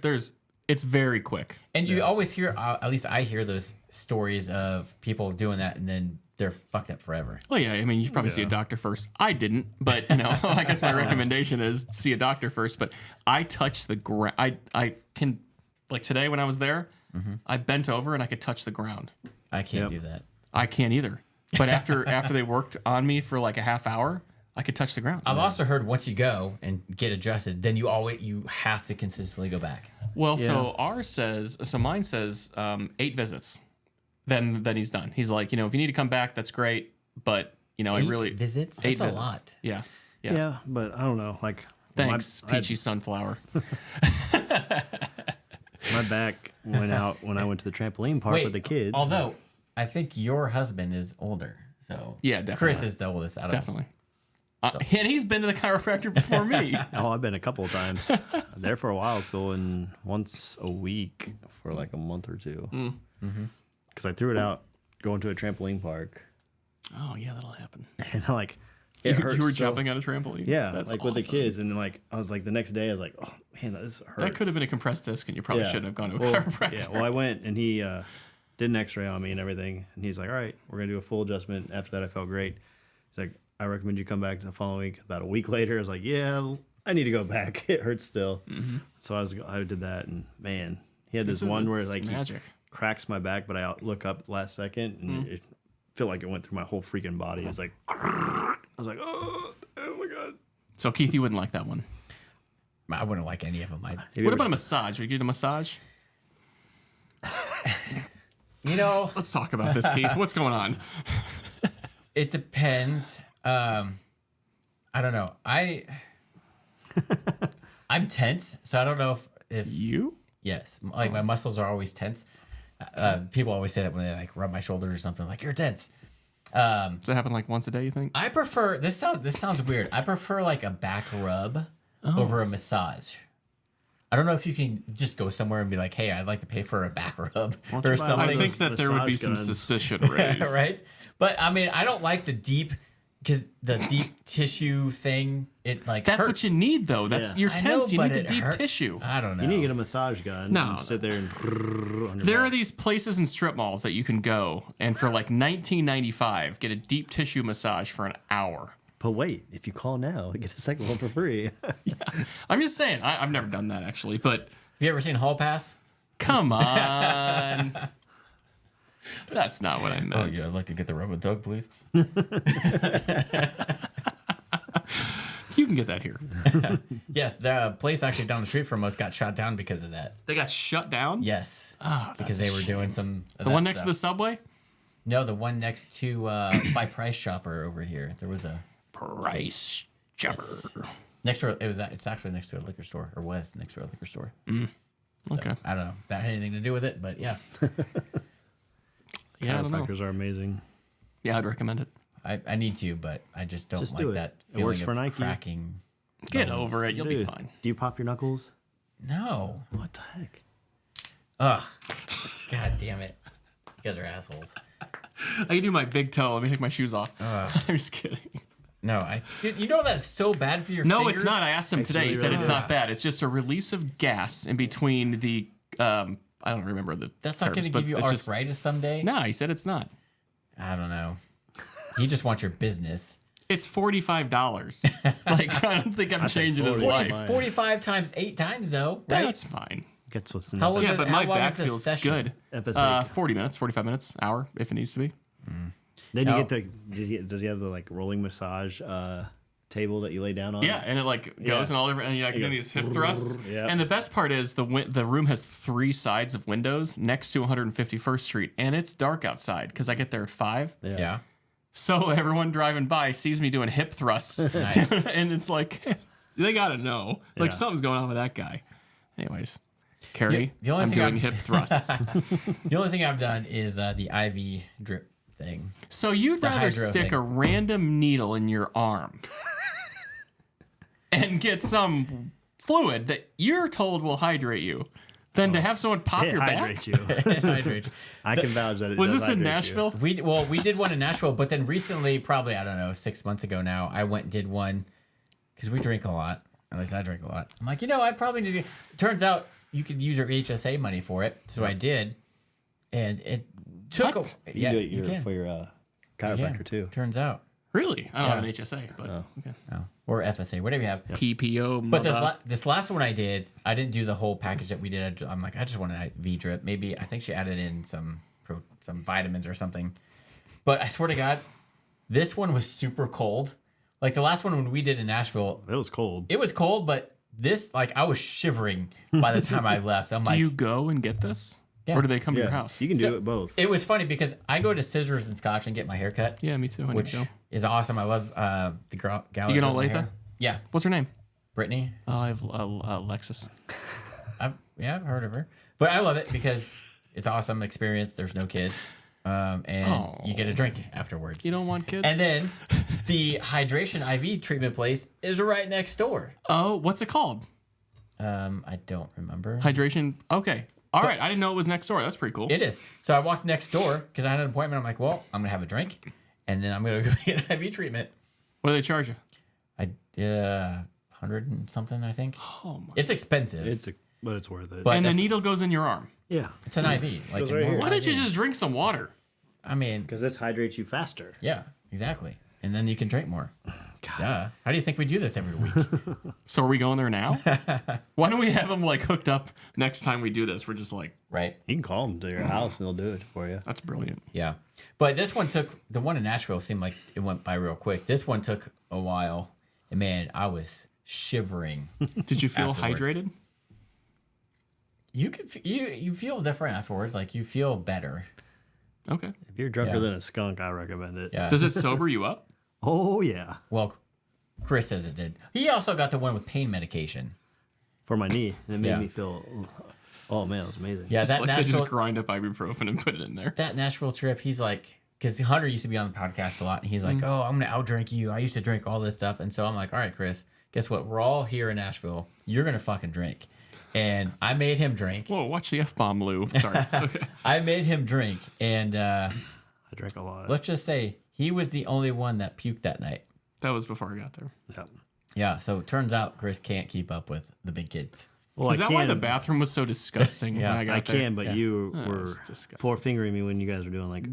it's very quick. And you always hear, at least I hear those stories of people doing that and then they're fucked up forever. Well, yeah, I mean, you should probably see a doctor first. I didn't, but you know, I guess my recommendation is see a doctor first. But I touch the ground. I can, like today when I was there, I bent over and I could touch the ground. I can't do that. I can't either. But after they worked on me for like a half hour, I could touch the ground. I've also heard once you go and get adjusted, then you have to consistently go back. Well, so mine says 8 visits. Then he's done. He's like, you know, if you need to come back, that's great. But you know, 8 I really visits. 8 That's visits. a lot. Yeah. Yeah, but I don't know. Like, Thanks, Peachy Sunflower. my back went out when I went to the trampoline park with the kids. Although I think your husband is older, so Yeah, definitely. Chris is the oldest out of Definitely. And he's been to the chiropractor before me. Oh, I've been a couple of times. There for a while. I was going once a week for like a month or two. Because I threw it out going to a trampoline park. Oh yeah, that'll happen. And like, it hurts. You were so- jumping on a trampoline. Yeah, That's like with the awesome. kids. And then like, I was like, the next day I was like, oh man, this hurts. That could have been a compressed disc, and you probably shouldn't have gone to a chiropractor. Yeah, well, I went and he did an x-ray on me and everything. And he's like, all right, we're going to do a full adjustment. After that, I felt great. He's like, I recommend you come back the following week. About a week later, I was like, yeah, I need to go back. It hurts still. So I did that. And man, he had this one where like magic. he cracks my back, but I look up last second and it feel like it went through my whole freaking body. It was like, I was like, oh my God. So Keith, you wouldn't like that one. I wouldn't like any of them. What about a massage? Would you get a massage? You know, Let's talk about this, Keith. What's going on? it depends. I don't know. I'm tense, so I don't know if You? yes, like my muscles are always tense. People always say that when they like rub my shoulders or something, like you're tense. Does that happen like once a day, you think? I prefer this sounds weird. I prefer like a back rub over a massage. I don't know if you can just go somewhere and be like, "Hey, I'd like to pay for a back rub or you buy something." I think that there would be Massage some guns. suspicion raised. right? But I mean, I don't like the deep tissue thing. It like That's hurts. what you need, though. That's Yeah. you're I tense. know, You but need the it deep hurt- tissue. I don't know. You need to get a massage gun No. and sit there and on your There are back. these places in strip malls that you can go and for like $19.95 get a deep tissue massage for an hour. But wait, if you call now, you get a second one for free. I'm just saying. I've never done that actually, but Have you ever seen Hall Pass? come on. That's not what I meant. Oh yeah, I'd like to get the rub and tug, please. You can get that here. Yes, the place actually down the street from us got shut down because of that. They got shut down? Yes, Oh, because they were doing some. The one next to the subway? No, the one next to by Price Chopper over here. There was a Price Chopper. next to it's actually next to a liquor store, or was next to a liquor store. Okay. I don't know if that had anything to do with it, but yeah, Yeah, I don't know. Chiropractors are amazing. Yeah, I'd recommend it. I need to, but I just don't Just like do it. that It feeling works for of Nike. cracking. Get bones. over it. You'll be Dude, fine. Do you pop your knuckles? No. What the heck? Ugh. God damn it. You guys are assholes. I can do my big toe. Let me take my shoes off. I'm just kidding. No, you know that's so bad for your No, fingers? it's not. I asked him today. He really said it's bad. not bad. It's just a release of gas in between the. I don't remember the. That's not going to terms, give you but it's just- arthritis someday? No, he said it's not. I don't know. He just wants your business. It's $45. Like I don't think I'm changing his 40. life. Fine. 45 times 8 times, though, right? That's fine. Gets what's How long in is Yeah, it- but how my long back is this feels session? good. episode. 40 minutes, 45 minutes, hour if it needs to be. Then No. you get does he have the like rolling massage table that you lay down on? Yeah, and it like goes Yeah. and all different, and you like do these hip thrusts. Yeah. And the best part is the room has 3 sides of windows next to 151st Street, and it's dark outside because I get there at 5. Yeah. So everyone driving by sees me doing hip thrusts, Nice. and it's like they gotta know, like Yeah. something's going on with that guy. Anyways, Carrie, The only I'm thing doing I'm- hip thrusts. The only thing I've done is the IV drip thing. thing. So you'd rather hydro stick thing. a random needle in your arm and get some fluid that you're told will hydrate you than to have someone pop your back? Hydrate you. Hydrate you. I can vouch that it Was does this in hydrate Nashville? We did one in Nashville, but then recently, probably, I don't know, 6 months ago now, I went and did one because we drink a lot. At least I drink a lot. I'm like, I probably need to. Turns out you could use your HSA money for it. So I did. And it took. What? You do it for your chiropractor too. Turns out. Really? I don't have an HSA, but okay. Oh. Or FSA, whatever you have. PPO. But mother. this last one I did, I didn't do the whole package that we did. I'm like, I just want an IV drip. Maybe, I think she added in some vitamins or something. But I swear to God, this one was super cold. Like the last one when we did in Nashville, It was cold. it was cold, but this, like, I was shivering by the time I left. I'm Do like, you go and get this? Yeah. Or do they come to your house? You can So, do it both. it was funny because I go to Scissors and Scotch and get my hair cut, Yeah, me too. I need which to go. is awesome. I love the gal. You get that all does my Latha? hair. Yeah, What's her name? Brittany. Oh, I have Alexis. I've heard of her, but I love it because it's awesome experience. There's no kids, and you get a drink afterwards. You don't want kids? And then the hydration IV treatment place is right next door. Oh, what's it called? I don't remember. Hydration. Okay. All right. I didn't know it was next door. That's pretty cool. It is. So I walked next door because I had an appointment. I'm like, well, I'm gonna have a drink, and then I'm gonna go get an IV treatment. What do they charge you? I 100 and something, I think. Oh my. It's expensive. But it's worth it. But And the that's- needle goes in your arm. yeah, it's an IV. Like Goes right here. Why don't you just drink some water? I mean, because this hydrates you faster. yeah, exactly. And then you can drink more. Duh. How do you think we do this every week? So are we going there now? Why don't we have them like hooked up next time we do this? We're just like, Right? You can call them to your house and they'll do it for you. that's brilliant. Yeah. But this one the one in Nashville seemed like it went by real quick. This one took a while. And man, I was shivering. Did you feel Afterwards. hydrated? You can you feel different afterwards. Like you feel better. Okay. If you're drunker Yeah. than a skunk, I recommend it. Yeah. Does it sober you up? Oh yeah, Well, Chris says it did. He also got the one with pain medication. for my knee, and it made Yeah. me feel. Oh man, it was amazing. Yeah, It's that like they Nashville just grind up ibuprofen and put it in there. that Nashville trip, he's like, because Hunter used to be on the podcast a lot, and he's like, oh, I'm gonna outdrink you. I used to drink all this stuff, and so I'm like, all right, Chris, guess what? We're all here in Nashville. You're gonna fucking drink, and I made him drink. Whoa, watch the F-bomb, Lou. Sorry. Okay. I made him drink, and I drank a lot. let's just say he was the only one that puked that night. That was before I got there. Yeah. Yeah, so it turns out Chris can't keep up with the big kids. Well, Is I that why can. the bathroom was so disgusting Yeah, when I got I there? can, but you Oh, were it's disgusting. four fingering me when you guys were doing like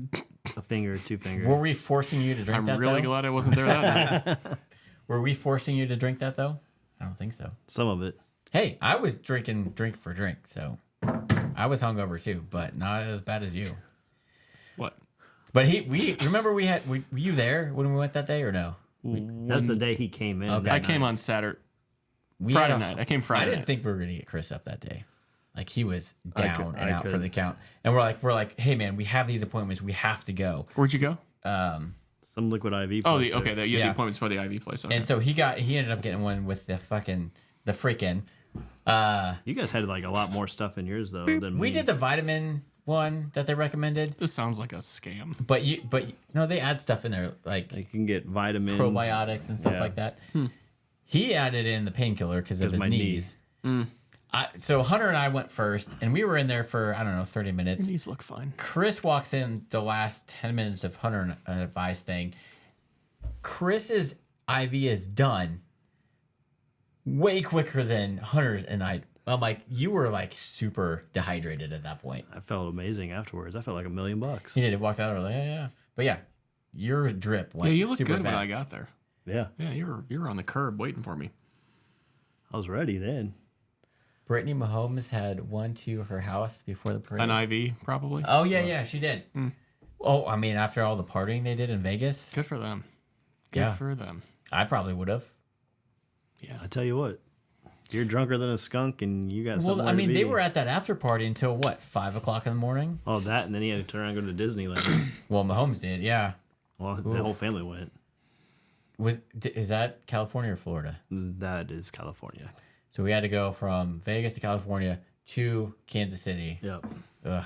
a finger, two finger. Were we forcing you to drink I'm that, really though? glad I wasn't there that night. Were we forcing you to drink that, though? I don't think so. Some of it. Hey, I was drinking drink for drink, so I was hungover too, but not as bad as you. What? But we remember were you there when we went that day or no? That's the day he came in. Okay. that I came night. on Saturday. We Friday had night. I came Friday I didn't night. think we were gonna get Chris up that day. Like he was down and I out for could. the count, and we're like, hey man, we have these appointments, we have to go. Where'd you go? Some liquid IV. Oh, place okay. there. You had Yeah. the appointments for the IV place. Okay. And so he ended up getting one with the freaking. You guys had like a lot more stuff in yours though than We me. did the vitamin one that they recommended, This sounds like a scam. but no, they add stuff in there like Like you can get vitamins. probiotics and stuff Yeah. like that. He added in the painkiller because of his my knee. knees. So Hunter and I went first, and we were in there for, I don't know, 30 minutes. These look fine. Chris walks in the last 10 minutes of Hunter and advice thing. Chris's IV is done way quicker than Hunter's and I. I'm like, you were like super dehydrated at that point. I felt amazing afterwards. I felt like $1 million. He did. Walked out. I was like, yeah. But yeah, your drip went Yeah, you look super good when fast. I got there. Yeah, Yeah, you were on the curb waiting for me. I was ready then. Brittany Mahomes had one to her house before the parade. An IV, probably. Oh yeah, she did. Oh, I mean, after all the partying they did in Vegas, Good for them. Good Yeah. for them. I probably would have. Yeah. I tell you what, you're drunker than a skunk, and you got something. Well, I mean, they were at that after party until what, 5 o'clock in the morning? Oh, that, and then he had to turn around and go to Disneyland. Well, Mahomes did, yeah. Well, the whole family went. Is that California or Florida? That is California. So we had to go from Vegas to California to Kansas City. Yep. Ugh.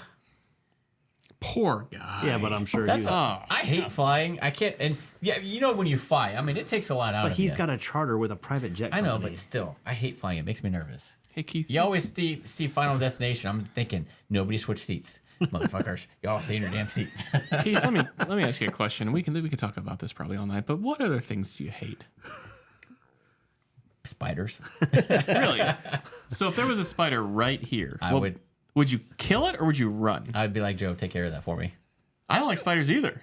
Poor guy. Yeah, but I'm sure I hate flying. I can't. And yeah, you know when you fly, I mean, it takes a lot out But of you. he's got a charter with a private jet I company. know, but still, I hate flying. It makes me nervous. Hey, Keith. You always see Final Destination. I'm thinking, nobody switch seats. Motherfuckers. Y'all stay in your damn seats. Keith, let me ask you a question. We can talk about this probably all night, but what other things do you hate? Spiders. Really? So if there was a spider right here, would you kill it or would you run? I'd be like, Joe, take care of that for me. I don't like spiders either.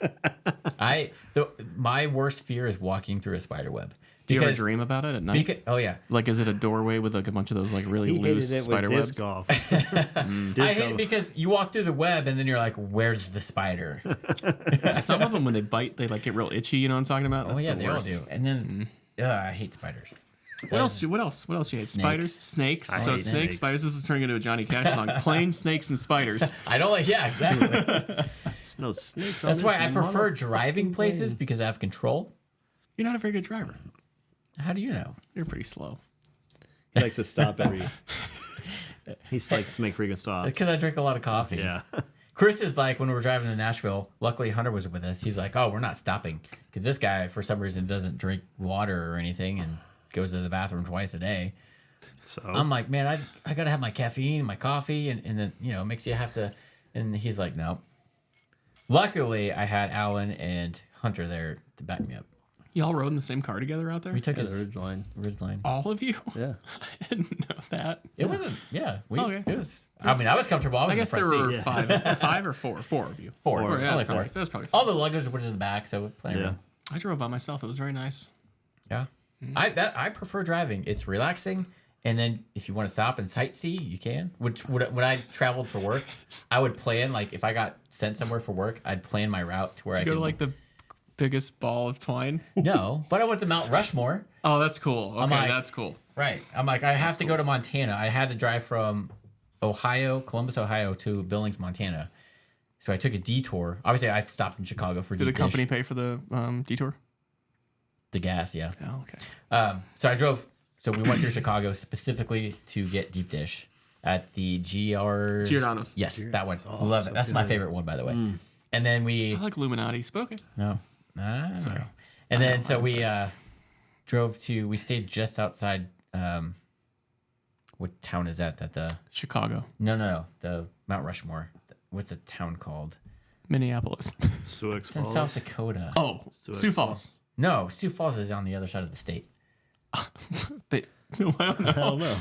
My worst fear is walking through a spider web. Do you ever dream about it at night? Oh yeah. Like, is it a doorway with like a bunch of those like really loose spider webs? Disc golf. I hate it because you walk through the web and then you're like, where's the spider? Some of them when they bite, they like get real itchy. You know what I'm talking about? That's they all do. And then I hate spiders. What else you hate? Spiders, snakes. So snakes, spiders. This is turning into a Johnny Cash song. Plain snakes and spiders. I don't like. Yeah, exactly. There's no snakes. That's why I prefer driving places because I have control. You're not a very good driver. How do you know? You're pretty slow. He likes to stop every. He likes to make frequent stops. It's because I drink a lot of coffee. Yeah. Chris is like, when we were driving to Nashville, luckily Hunter was with us. He's like, oh, we're not stopping. Because this guy, for some reason, doesn't drink water or anything and goes to the bathroom twice a day. So I'm like, man, I got to have my caffeine, my coffee, and then, it makes you have to. And he's like, no. Luckily, I had Alan and Hunter there to back me up. Y'all rode in the same car together out there? We took the Ridgeline. All of you? Yeah. I didn't know that. It wasn't, yeah. Okay. It was. I mean, I was comfortable. I guess in the there front were seat. five or four of you. Four. Yeah, Only that was probably four. All the luggage was in the back, so plenty of room. I drove by myself. It was very nice. Yeah. I prefer driving. It's relaxing. And then if you want to stop and sightsee, you can. Which when I traveled for work, I would plan, like if I got sent somewhere for work, I'd plan my route to where I go could to like the biggest ball of twine. No, but I went to Mount Rushmore. Oh, that's cool. Okay, like, that's cool. Right. I'm like, I have to go to Montana. I had to drive from Columbus, Ohio to Billings, Montana. So I took a detour. Obviously, I stopped in Chicago for Did the company pay for the detour? The gas, yeah. Oh, okay. So I drove. So we went through Chicago specifically to get deep dish at the Giordano's. Yes, that one. Love it. That's my favorite one, by the way. And then I like Illuminati's, but okay. No. Sorry. And then we we stayed just outside. What town is that? Chicago. No. The Mount Rushmore. What's the town called? Minneapolis. Sioux It's in South Dakota. Oh, Sioux Falls. No, Sioux Falls is on the other side of the state. I don't know.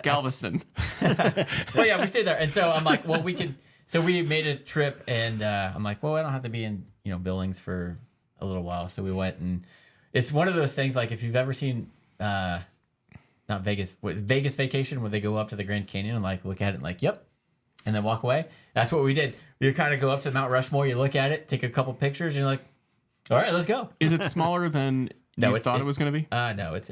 Galveston. Well, yeah, we stayed there, and so I'm like, well, we could. So we made a trip, and I'm like, well, I don't have to be in Billings for a little while. So we went, and it's one of those things like if you've ever seen not Vegas Vacation, where they go up to the Grand Canyon and like look at it, and like, yep, and then walk away. That's what we did. You kind of go up to Mount Rushmore, you look at it, take a couple pictures, and you're like, all right, let's go. Is it smaller than you thought it was going to be? No, it's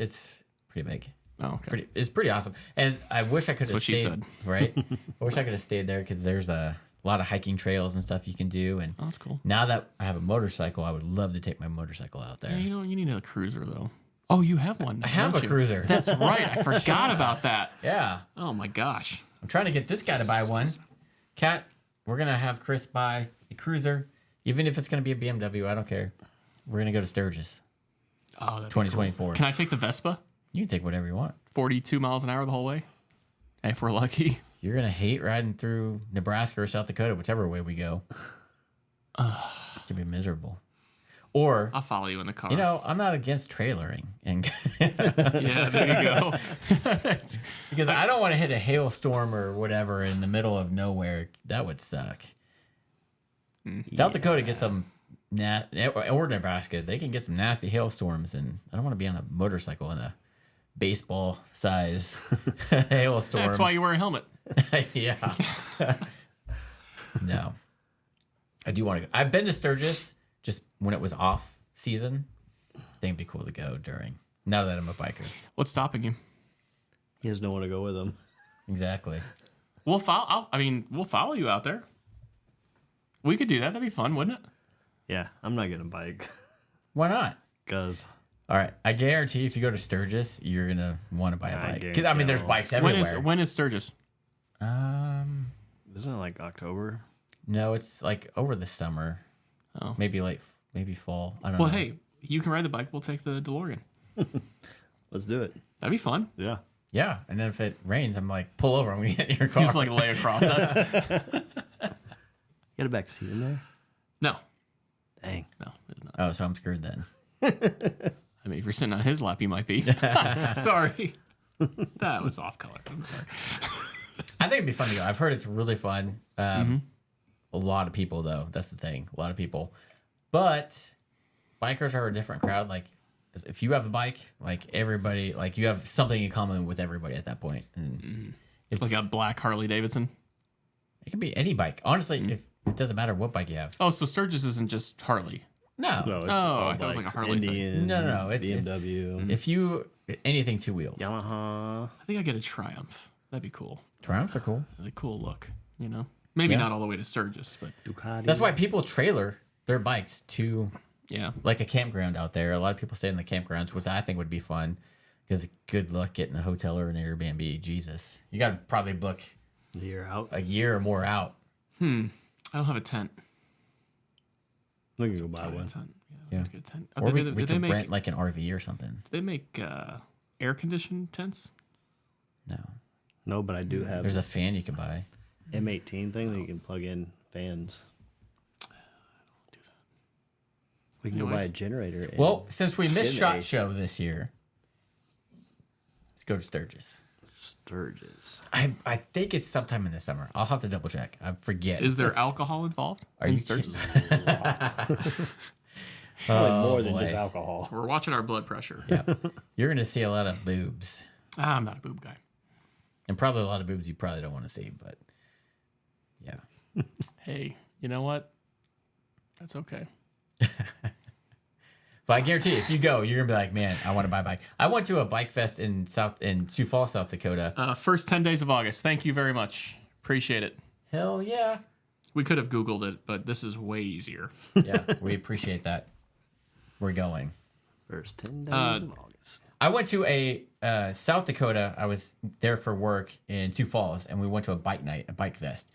pretty big. Oh, okay. It's pretty awesome. And I wish I could have stayed. What she said. Right? I wish I could have stayed there because there's a lot of hiking trails and stuff you can do. And that's cool. Now that I have a motorcycle, I would love to take my motorcycle out there. Yeah, you need a cruiser though. Oh, you have one. I have a cruiser. That's right. I forgot about that. Yeah. Oh my gosh. I'm trying to get this guy to buy one. Kat, we're gonna have Chris buy a cruiser, even if it's gonna be a BMW. I don't care. We're gonna go to Sturgis. Oh, 2024. Cool. Can I take the Vespa? You can take whatever you want. 42 miles an hour the whole way. If we're lucky. You're gonna hate riding through Nebraska or South Dakota, whichever way we go. It can be miserable. Or I'll follow you in the car. I'm not against trailering, and yeah, there you go. Because I don't want to hit a hailstorm or whatever in the middle of nowhere. That would suck. South Dakota gets some, or Nebraska, they can get some nasty hailstorms, and I don't want to be on a motorcycle in a baseball size hailstorm. That's why you wear a helmet. Yeah. No. I do want to go. I've been to Sturgis just when it was off season. I think it'd be cool to go during. Now that I'm a biker. What's stopping you? He has no one to go with him. Exactly. We'll follow you out there. We could do that. That'd be fun, wouldn't it? Yeah, I'm not getting a bike. Why not? Because. All right, I guarantee if you go to Sturgis, you're gonna want to buy a bike. Because there's bikes everywhere. When is Sturgis? Isn't it like October? No, it's like over the summer. Oh. Maybe fall. I don't know. Well, hey, you can ride the bike. We'll take the DeLorean. Let's do it. That'd be fun. Yeah. Yeah, and then if it rains, I'm like, pull over. I'm gonna get in your car. Just like lay across us. You got a back seat in there? No. Dang. No, it's not. Oh, so I'm screwed then. I mean, if you're sitting on his lap, you might be. Sorry. That was off color. I'm sorry. I think it'd be fun to go. I've heard it's really fun. A lot of people, though. That's the thing. A lot of people. But bikers are a different crowd. Like, if you have a bike, like everybody, like you have something in common with everybody at that point. And it's Like a black Harley Davidson. It can be any bike. Honestly, if it doesn't matter what bike you have. Oh, so Sturgis isn't just Harley. No. No, it's I thought it was like a Harley thing. Indian, No. It's BMW. if you anything two wheels. Yamaha. I think I get a Triumph. That'd be cool. Triumphs are cool. Really cool look, you know? Maybe Yeah. not all the way to Sturgis, but Ducati. That's why people trailer their bikes to yeah. like a campground out there. A lot of people stay in the campgrounds, which I think would be fun. Because good luck getting a hotel or an Airbnb. Jesus, you got to probably book A year out. a year or more out. I don't have a tent. We can go buy I have a one. tent. Yeah. I'd get a tent. Or we Did could they make rent like an RV or something. do they make air conditioned tents? No, No, but I do have there's a this fan you can buy. M18 thing that you can plug in fans. Do that. We can go buy a Anyways. generator. And Well, since we missed in SHOT a Show this year, let's go to Sturgis. Sturgis. I think it's sometime in the summer. I'll have to double check. I forget. Is there alcohol involved Are in you Sturgis? Probably more than boy. just alcohol. We're watching our blood pressure. Yeah, you're gonna see a lot of boobs, I'm not a boob guy. and probably a lot of boobs you probably don't want to see. But yeah, Hey, you know what? That's okay. but I guarantee you, if you go, you're gonna be like, man, I want to buy a bike. I went to a bike fest in Sioux Falls, South Dakota. First 10 days of August. Thank you very much. Appreciate it. Hell yeah, We could have Googled it, but this is way easier. yeah, we appreciate that. We're going. First 10 days of August. I went to a South Dakota. I was there for work in Sioux Falls, and we went to a bike night, a bike fest.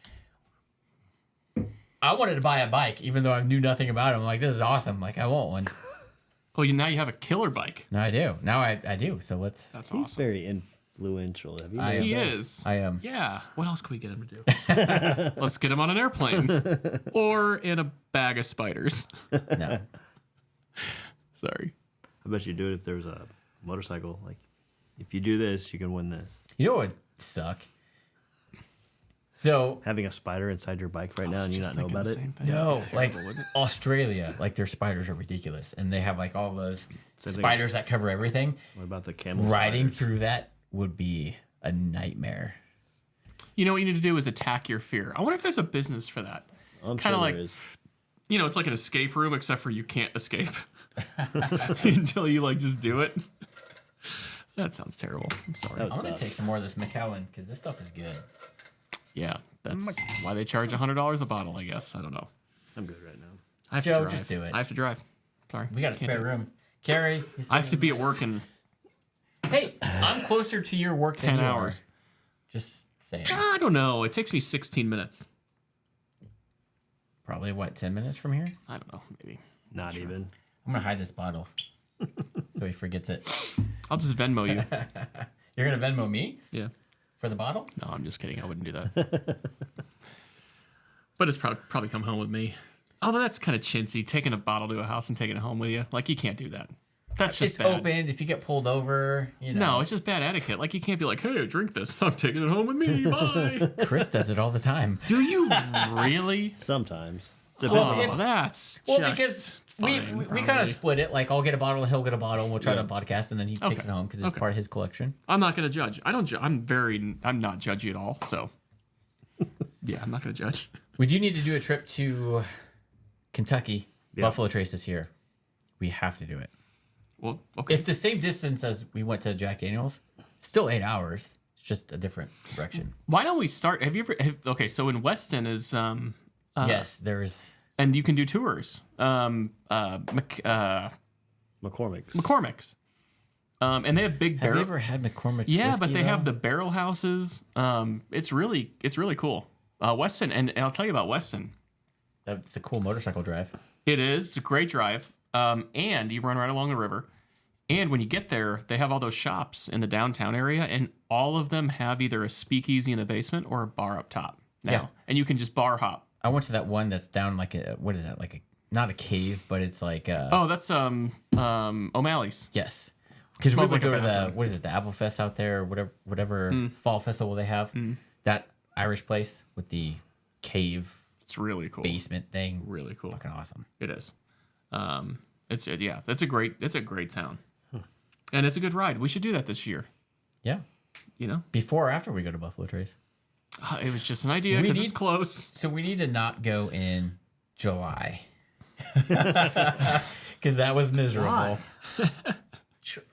I wanted to buy a bike, even though I knew nothing about it. I'm like, this is awesome. Like, I want one. Oh, now you have a killer bike. No, I do. Now I do. So let's. That's He's awesome. very influential. Have you I noticed He that? is. I am. Yeah. What else can we get him to do? Let's get him on an airplane or in a bag of spiders. No. Sorry. I bet you do it if there's a motorcycle. Like, if you do this, you can win this. You know what would suck? So Having a spider inside your bike right now and you not know about it. no, like Terrible, wouldn't it? Australia, like their spiders are ridiculous, and they have like all those Same thing. spiders that cover everything. What about the camel Riding spiders? through that would be a nightmare. You know what you need to do is attack your fear. I wonder if there's a business for that. I'm Kinda sure like- there is. You know, it's like an escape room, except for you can't escape until you like just do it. That sounds terrible. I'm sorry. That I'm gonna sucks. take some more of this Macallan because this stuff is good. Yeah, that's why they charge $100 a bottle. I guess I don't know. I'm good right now. I have Joe, to drive. just do it. I have to drive. Sorry, We got a Can't spare do it. room. Carrie, I have to be at work in hey, I'm closer to your work 10 than you are. hours. Just saying. I don't know. It takes me 16 minutes. Probably what, 10 minutes from here? I don't know. Maybe. Not even. I'm gonna hide this bottle so he forgets it. I'll just Venmo you. You're gonna Venmo me Yeah. for the bottle? No, I'm just kidding. I wouldn't do that. But it's probably come home with me. Although that's kind of chintzy, taking a bottle to a house and taking it home with you. Like, you can't do that. That's just It's bad. opened. If you get pulled over, you know. No, it's just bad etiquette. Like, you can't be like, hey, drink this. I'm taking it home with me. Bye. Chris does it all the time. Do you really? Sometimes. Oh, that's Well, just because fine, we kind of probably. split it. Like, I'll get a bottle, he'll get a bottle, and we'll try to podcast, and then he takes Okay. it home because it's Okay. part of his collection. I'm not going to judge. I don't I'm not judgy at all. So, yeah, I'm not going to judge. We do need to do a trip to Kentucky, Yeah. Buffalo Trace this year. We have to do it. Well, okay. It's the same distance as we went to Jack Daniels. Still 8 hours. It's just a different direction. Why don't we start? Have you ever? Okay, so in Weston is Yes, there's. and you can do tours. McCormick's. And they have big Have barrel. you ever had McCormick's? Yeah, whiskey, but they though? have the barrel houses. It's really cool. Weston, and I'll tell you about Weston. That's a cool motorcycle drive. It is. It's a great drive. And you run right along the river. And when you get there, they have all those shops in the downtown area, and all of them have either a speakeasy in the basement or a bar up top now. Yeah. And you can just bar hop. I went to that one that's down like a, what is that? Like a, not a cave, but it's like Oh, that's O'Malley's. yes. Because we Smells would like a go to the, bathroom. what is it, the Apple Fest out there, or whatever fall festival they have. That Irish place with the cave It's really cool. basement thing. Really cool. Fucking awesome. It is. It's a great town. And it's a good ride. We should do that this year. Yeah. You know? Before or after we go to Buffalo Trace? It was just an idea because it's close. So we need to not go in July. Because that was miserable.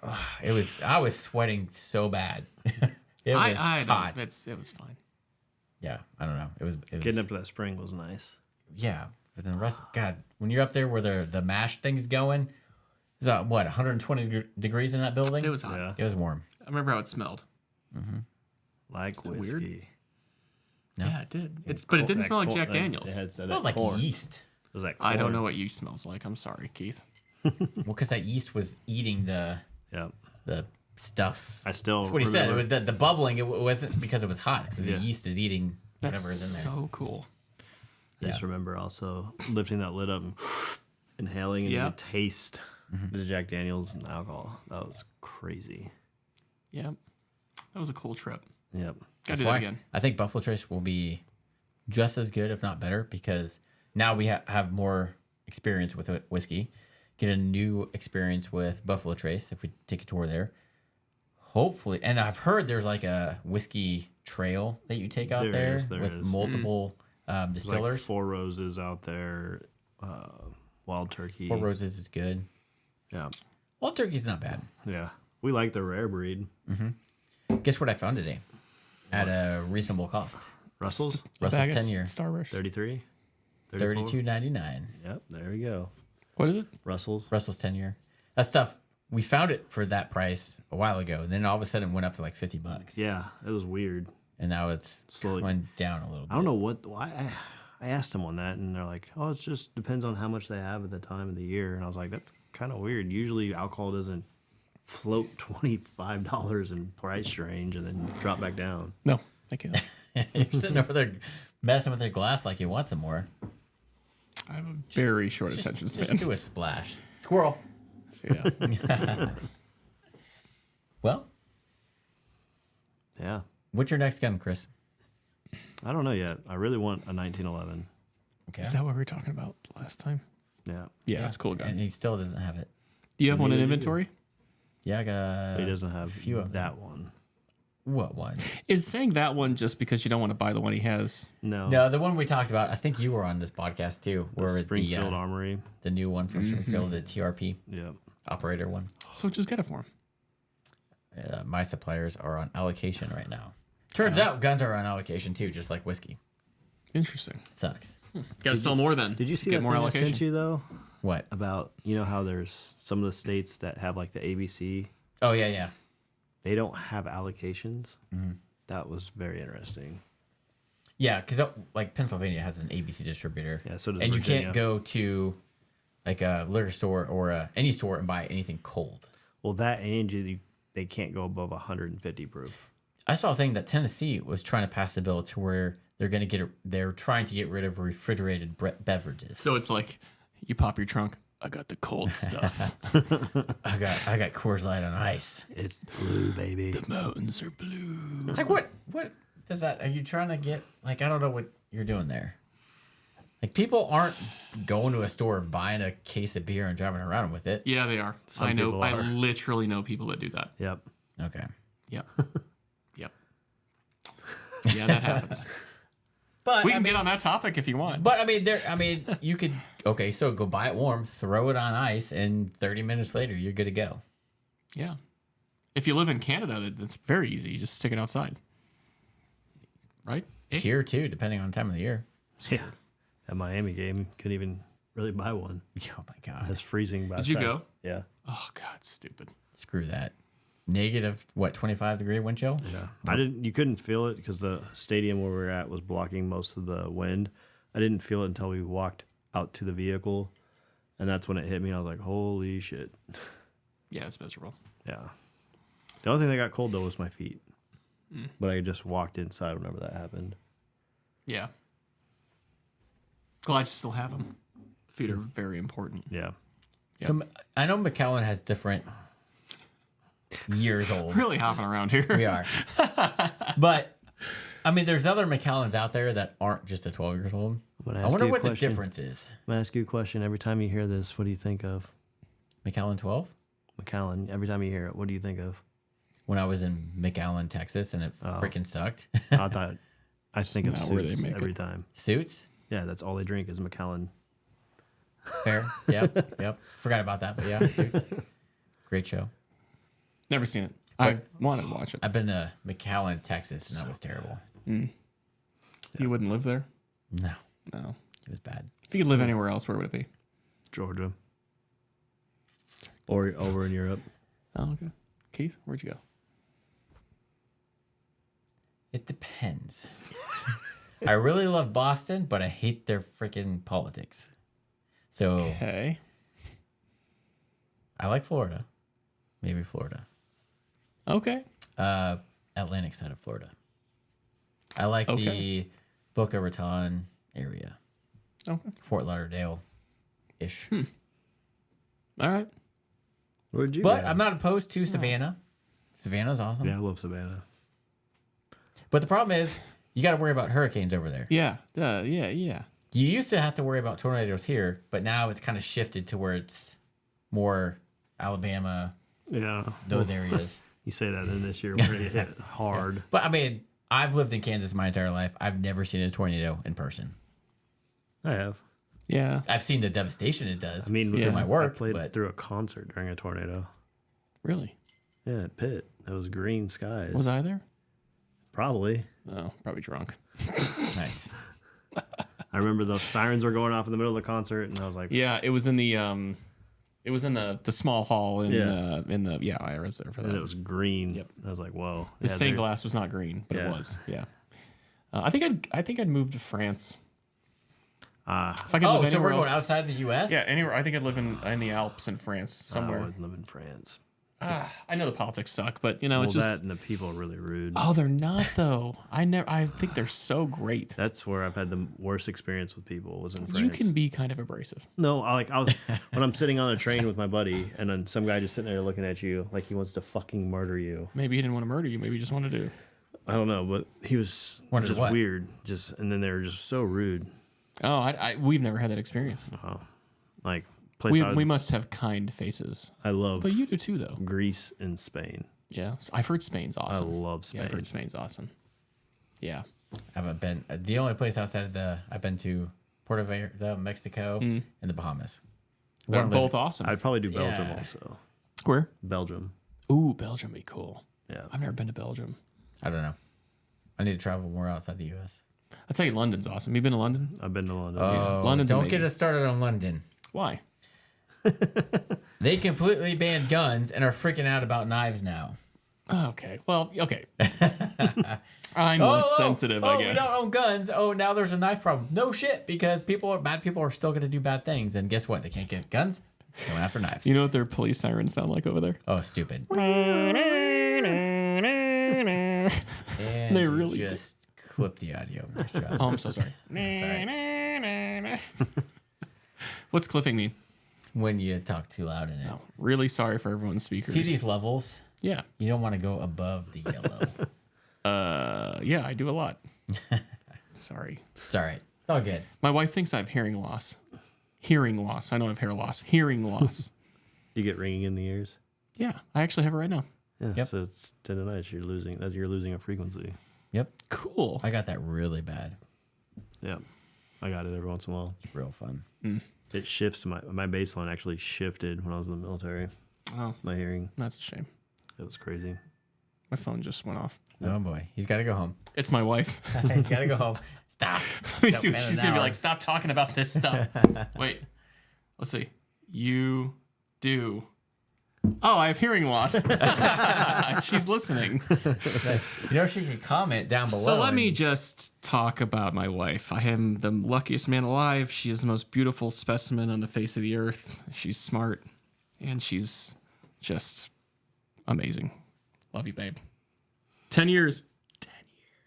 I was sweating so bad. It was hot. It was fine. Yeah, I don't know. It was Getting up to that spring was nice. Yeah, but then the rest, God, when you're up there where the mash thing's going, is that what 120 degrees in that building? It was hot. Yeah. It was warm. I remember how it smelled. Like whiskey. weird? No. Yeah, it did. But it didn't smell like Jack Daniels. It smelled like yeast. Was that I don't corn? know what yeast smells like. I'm sorry, Keith. Well, because that yeast was eating the stuff. I still That's what he said. It remember- was the bubbling. It wasn't because it was hot. Because Yeah. the yeast is eating That's whatever is in there. so cool. I just remember also lifting that lid up and inhaling and Yeah. you taste the Jack Daniels and alcohol. That was crazy. Yeah. That was a cool trip. Yep. Gotta do Why? that again. I think Buffalo Trace will be just as good, if not better, because now we have more experience with whiskey. Get a new experience with Buffalo Trace if we take a tour there. Hopefully, and I've heard there's like a whiskey trail that you take out there with multiple There's like distillers. Four Roses out there, Wild Turkey. Four Roses is good. Yeah. Wild Turkey's not bad. Yeah. We like the rare breed. Guess what I found today? At a reasonable cost. Russell's? Russell's 10 year. Starburst. 33? $32.99. Yep. There we go. What is it? Russell's. Russell's 10 year. That stuff, we found it for that price a while ago. And then all of a sudden it went up to like $50. Yeah. It was weird. And now it's Slowly. went down a little bit. I don't know why. I asked them on that, and they're like, "Oh, it just depends on how much they have at the time of the year." And I was like, "That's kind of weird. Usually, alcohol doesn't float $25 in price range and then drop back down." No, thank you. You're sitting over there messing with your glass like you want some more. I have a very short attention Just span. do a splash. Squirrel. Yeah. Well, Yeah, what's your next gun, Chris? I don't know yet. I really want a 1911. Okay. Is that what we were talking about last time? Yeah, Yeah, it's a cool gun. And he still doesn't have it. Do you have one in neither do you. inventory? Yeah, I got but he doesn't have few of that one. What one? Is saying that one just because you don't want to buy the one he has? No, No, the one we talked about. I think you were on this podcast too. the Where Springfield Armory. the new one from Springfield, the TRP Yeah, operator one. So just get it for him. My suppliers are on allocation right now. Turns out guns are on allocation too, just like whiskey. Interesting. It sucks. Got to sell more then. did you to see get that more thing I allocation? sent you though What? about how there's some of the states that have like the ABC, Oh yeah. they don't have allocations. That was very interesting. Yeah, because like Pennsylvania has an ABC distributor. Yeah, so does and you Virginia. can't go to like a liquor store or any store and buy anything cold. Well, that and they can't go above 150 proof. I saw a thing that Tennessee was trying to pass a bill to where they're trying to get rid of refrigerated beverages. So it's like you pop your trunk. I got the cold stuff. I got Coors Light on ice. It's blue, baby. Mountains are blue. It's like what does that? Are you trying to get like I don't know what you're doing there. Like people aren't going to a store buying a case of beer and driving around with it. Yeah, they are. Some I know. people I are. literally know people that do that. Yep. Okay. Yep. Yep. Yeah, that happens. But We can get on that topic if you want. But I mean, you could so go buy it warm, throw it on ice, and 30 minutes later you're good to go. Yeah. If you live in Canada, that's very easy. You just stick it outside. Right? Here too, depending on the time of the year. Yeah. At Miami game, couldn't even really buy one. Oh my god. It's freezing by Did the you time. go? Yeah. Oh, God, stupid. Screw that. negative, 25-degree wind chill? Yeah. You couldn't feel it because the stadium where we were at was blocking most of the wind. I didn't feel it until we walked out to the vehicle, and that's when it hit me. I was like, holy shit. Yeah, it's miserable. Yeah. The only thing that got cold, though, was my feet. But I just walked inside whenever that happened. Yeah. Glad you still have them. Feet are very important. Yeah. So I know McAllen has different years old. Really hopping around here. We are. But, I mean, there's other McAllens out there that aren't just a 12 years old. I wonder what the difference is. I'm going to ask you a question. Every time you hear this, what do you think of? McAllen 12? McAllen. Every time you hear it, what do you think of? When I was in McAllen, Texas, and it freaking sucked. I think of Suits every time. Suits? Yeah, that's all they drink is McAllen. Fair. Yep. Forgot about that, but yeah, Suits. Great show. Never seen it. I wanted to watch it. I've been to McAllen, Texas, and that was terrible. You wouldn't live there? No, No. it was bad. If you could live anywhere else, where would it be? Georgia. Or over in Europe. Oh, okay. Keith, where'd you go? It depends. I really love Boston, but I hate their freaking politics. So Okay. I like Florida. Maybe Florida. Okay. Atlantic side of Florida. I like the Boca Raton area. Okay. Fort Lauderdale-ish. All right. Where'd you But go? I'm not opposed to Savannah. Savannah's awesome. Yeah, I love Savannah. But the problem is, you got to worry about hurricanes over there. Yeah. Yeah. You used to have to worry about tornadoes here, but now it's kind of shifted to where it's more Alabama, Yeah. those areas. You say that, and this year we're going to hit hard. But I mean, I've lived in Kansas my entire life. I've never seen a tornado in person. I have. Yeah. I've seen the devastation it does. I mean, through my work. I played but through a concert during a tornado. Really? Yeah, at Pitt. It was green skies. Was I there? Probably. Oh, probably drunk. nice. I remember the sirens were going off in the middle of the concert, and I was like, Yeah, it was in the small hall in the I was there for that. and it was green. Yep. I was like, whoa. The stained glass was not green, but it Yeah. was. Yeah. I think I'd move to France. If I could Oh, live so we're anywhere going else. outside the U.S.? Yeah, anywhere. I think I'd live in the Alps in France I somewhere. wouldn't live in France. I know the politics suck, but it's Well, just that and the people are really rude. oh, they're not though. I think they're so great. That's where I've had the worst experience with people was in France. You can be kind of abrasive. No, I was when I'm sitting on a train with my buddy, and then some guy just sitting there looking at you like he wants to fucking murder you. Maybe he didn't want to murder you. Maybe he just wanted to. I don't know, but he was Wondered just what? weird. And then they were just so rude. Oh, we've never had that experience. Like place We must have kind faces. I love But you do too, though. Greece and Spain. Yeah, I've heard Spain's awesome. I love Spain. Yeah, I've heard Spain's awesome. Yeah. I haven't been. The only place outside of I've been to Puerto Vallarta, Mexico, and the Bahamas. They're Wanna both live- awesome. I'd probably do Belgium Yeah. also. Where? Belgium. Ooh, Belgium would be cool. Yeah. I've never been to Belgium. I don't know. I need to travel more outside the U.S. I'd say London's awesome. You been to London? I've been to London. Oh, London's don't amazing. get us started on London. Why? They completely banned guns and are freaking out about knives now. Oh, okay. Well, okay. I'm less sensitive, I we guess. don't own guns. Oh, now there's a knife problem. No shit, because bad people are still going to do bad things. And guess what? They can't get guns. Going after knives. You know what their police sirens sound like over there? Oh, stupid. And They you really just clip the audio. Nice job. Oh, I'm so sorry. Sorry. What's clipping mean? When you talk too loud in it. Oh, really sorry for everyone's speakers. See these levels? Yeah. You don't want to go above the yellow. Yeah, I do a lot. Sorry. It's all right. It's all good. My wife thinks I have hearing loss. Hearing loss. I know I have hair loss. Hearing loss. You get ringing in the ears. Yeah, I actually have it right now. Yeah. Yep. So it's tendonitis. You're losing a frequency. Yep. Cool. I got that really bad. Yeah. I got it every once in a while. It's real fun. It shifts. My baseline actually shifted when I was in the military. Oh, My hearing. that's a shame. It was crazy. My phone just went off. Oh boy. He's got to go home. It's my wife. He's got to go home. Stop. Let me see what Spend she's an going to be hour. like. Stop talking about this stuff. Wait. Let's see. You do Oh, I have hearing loss. She's listening. She could comment down below. So let me just talk about my wife. I am the luckiest man alive. She is the most beautiful specimen on the face of the earth. She's smart, and she's just amazing. Love you, babe. 10 years. 10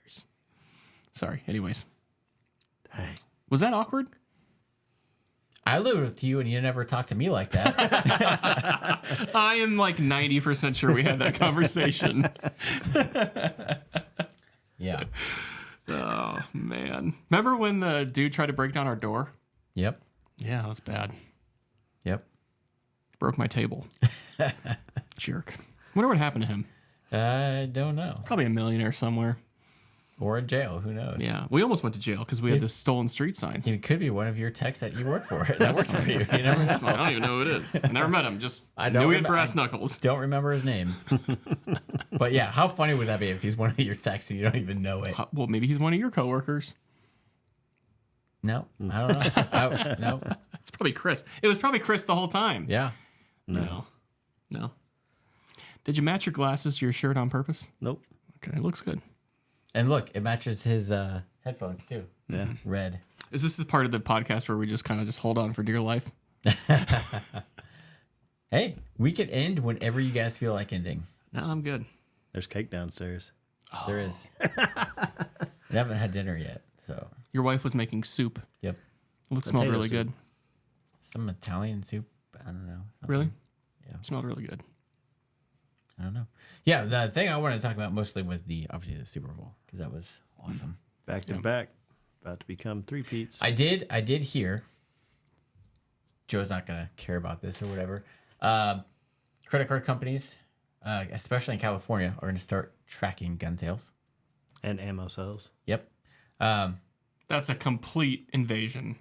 years. Sorry. Anyways. Hey. Was that awkward? I lived with you and you never talked to me like that. I am like 90% sure we had that conversation. Yeah. Oh, man. Remember when the dude tried to break down our door? Yep. Yeah, that was bad. Yep. Broke my table. Jerk. Wonder what happened to him. I don't know. Probably a millionaire somewhere. Or in jail. Who knows? Yeah. We almost went to jail because we had the stolen street signs. It could be one of your techs that you work for. That works for you. You never know. I don't even know who it is. I never met him. Just I knew he had brass knuckles. Don't remember his name. But yeah, how funny would that be if he's one of your techs and you don't even know it? Well, maybe he's one of your coworkers. No, I don't know. No. It's probably Chris. It was probably Chris the whole time. Yeah. No. Did you match your glasses to your shirt on purpose? Nope. Okay, it looks good. And look, it matches his headphones too. Yeah. Red. Is this the part of the podcast where we just kind of just hold on for dear life? Hey, we can end whenever you guys feel like ending. No, I'm good. There's cake downstairs. There is. We haven't had dinner yet, so. Your wife was making soup. Yep. Well, it smelled Potato really soup. good. Some Italian soup. I don't know. Something. Really? Yeah. It smelled really good. I don't know. Yeah, the thing I wanted to talk about mostly was obviously the Super Bowl because that was awesome. Back to back. About to become three-peats. I did hear. Joe's not gonna care about this or whatever. Credit card companies, especially in California, are gonna start tracking gun sales. And ammo sales. Yep. That's a complete invasion.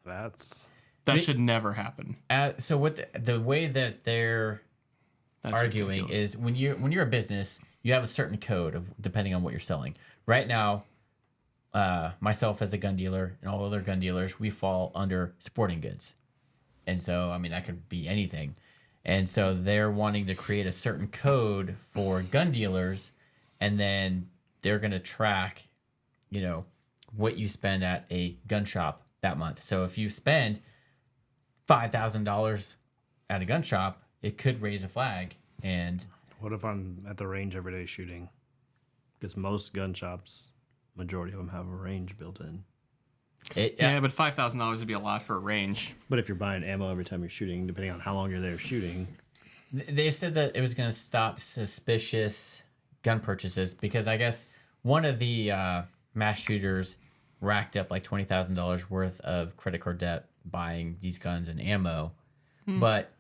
That's That should never happen. So what the way that they're That's arguing ridiculous. is when you're a business, you have a certain code of depending on what you're selling. Right now, myself as a gun dealer and all other gun dealers, we fall under sporting goods, and so I mean that could be anything, and so they're wanting to create a certain code for gun dealers, and then they're going to track, what you spend at a gun shop that month. So if you spend $5,000 at a gun shop, it could raise a flag. And what if I'm at the range every day shooting? Because most gun shops, majority of them have a range built in. Yeah, but $5,000 would be a lot for a range. But if you're buying ammo every time you're shooting, depending on how long you're there shooting. They said that it was going to stop suspicious gun purchases because I guess one of the mass shooters racked up like $20,000 worth of credit card debt buying these guns and ammo, but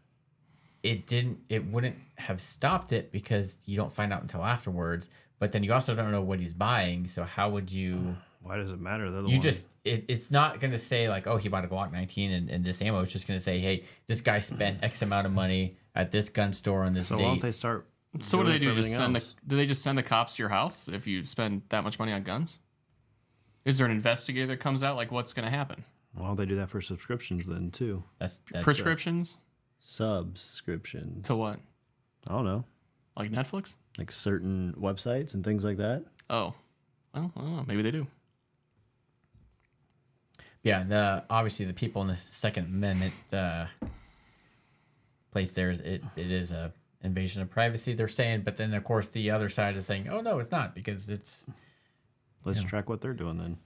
it wouldn't have stopped it because you don't find out until afterwards. But then you also don't know what he's buying, so how would you? Why does it matter? It's not going to say like, oh, he bought a Glock 19 and this ammo. It's just going to say, hey, this guy spent X amount of money at this gun store on this date. So why don't they start? So what do they do? Do they just send the cops to your house if you spend that much money on guns? Is there an investigator that comes out? Like, what's going to happen? Why don't they do that for subscriptions then too? That's Prescriptions Subscriptions. to what? I don't know. Like Netflix? Like certain websites and things like that. Oh, well, I don't know. Maybe they do. Yeah, obviously the people in the Second Amendment place there, it is a invasion of privacy. They're saying, but then of course the other side is saying, oh no, it's not because it's. Let's track what they're doing then.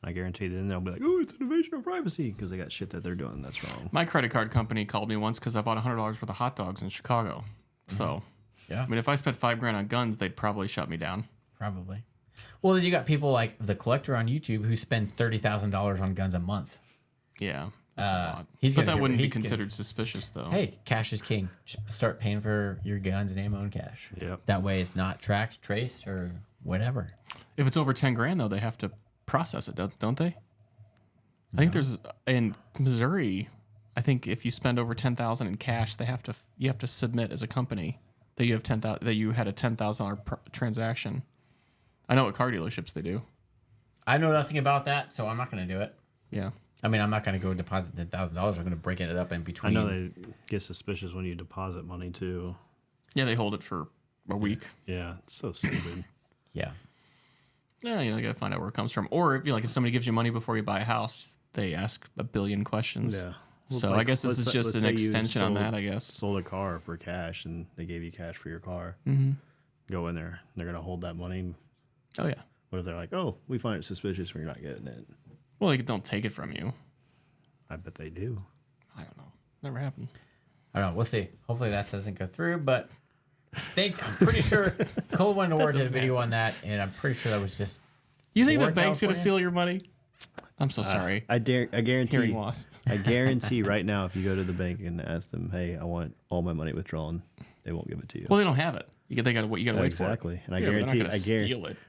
I guarantee then they'll be like, oh, it's an invasion of privacy because they got shit that they're doing that's wrong. My credit card company called me once because I bought $100 worth of hot dogs in Chicago. So, yeah, I mean, if I spent $5,000 on guns, they'd probably shut me down. Probably. Well, then you got people like the collector on YouTube who spend $30,000 on guns a month. Yeah, that's a lot. But that wouldn't be considered suspicious, though. Hey, cash is king. Just start paying for your guns and ammo in cash. Yep. That way it's not tracked, traced, or whatever. If it's over $10,000, though, they have to process it, don't they? I think there's in Missouri. I think if you spend over $10,000 in cash, you have to submit as a company that you have that you had a $10,000 transaction. I know at car dealerships they do. I know nothing about that, so I'm not going to do it. Yeah. I mean, I'm not going to go deposit $10,000. I'm going to break it up in between. I know they get suspicious when you deposit money too. Yeah, they hold it for a week. Yeah, it's so stupid. Yeah. Yeah, you gotta find out where it comes from. Or if somebody gives you money before you buy a house, they ask a billion questions. Yeah. Well, so I guess this is just an extension on that. I guess sold a car for cash and they gave you cash for your car. Mm-hmm. Go in there, they're gonna hold that money. Oh yeah. What if they're like, oh, we find it suspicious when you're not getting it? Well, they don't take it from you. I bet they do. I don't know. Never happened. I don't know. We'll see. Hopefully that doesn't go through, but I'm pretty sure Cole went to work did a video on that, and I'm pretty sure that was just. You think the bank's gonna steal your money? I'm so sorry. I guarantee. Hearing loss. I guarantee right now, if you go to the bank and ask them, "Hey, I want all my money withdrawn," they won't give it to you. Well, they don't have it. You gotta wait for it. Exactly, and I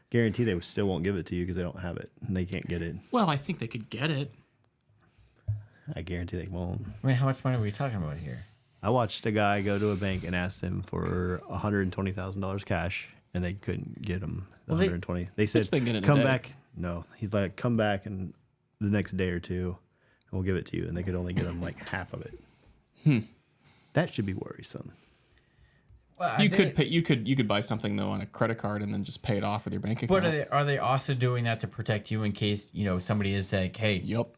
guarantee they still won't give it to you because they don't have it and they can't get it. Well, I think they could get it. I guarantee they won't. I mean, how much money are we talking about here? I watched a guy go to a bank and ask them for $120,000 cash, and they couldn't get him the 120. They said, "Come back." No, he's like, "Come back and the next day or two, and we'll give it to you." And they could only get him like half of it. That should be worrisome. Well, you could buy something though on a credit card and then just pay it off with your bank account. But are they also doing that to protect you in case somebody is like, "Hey, yep,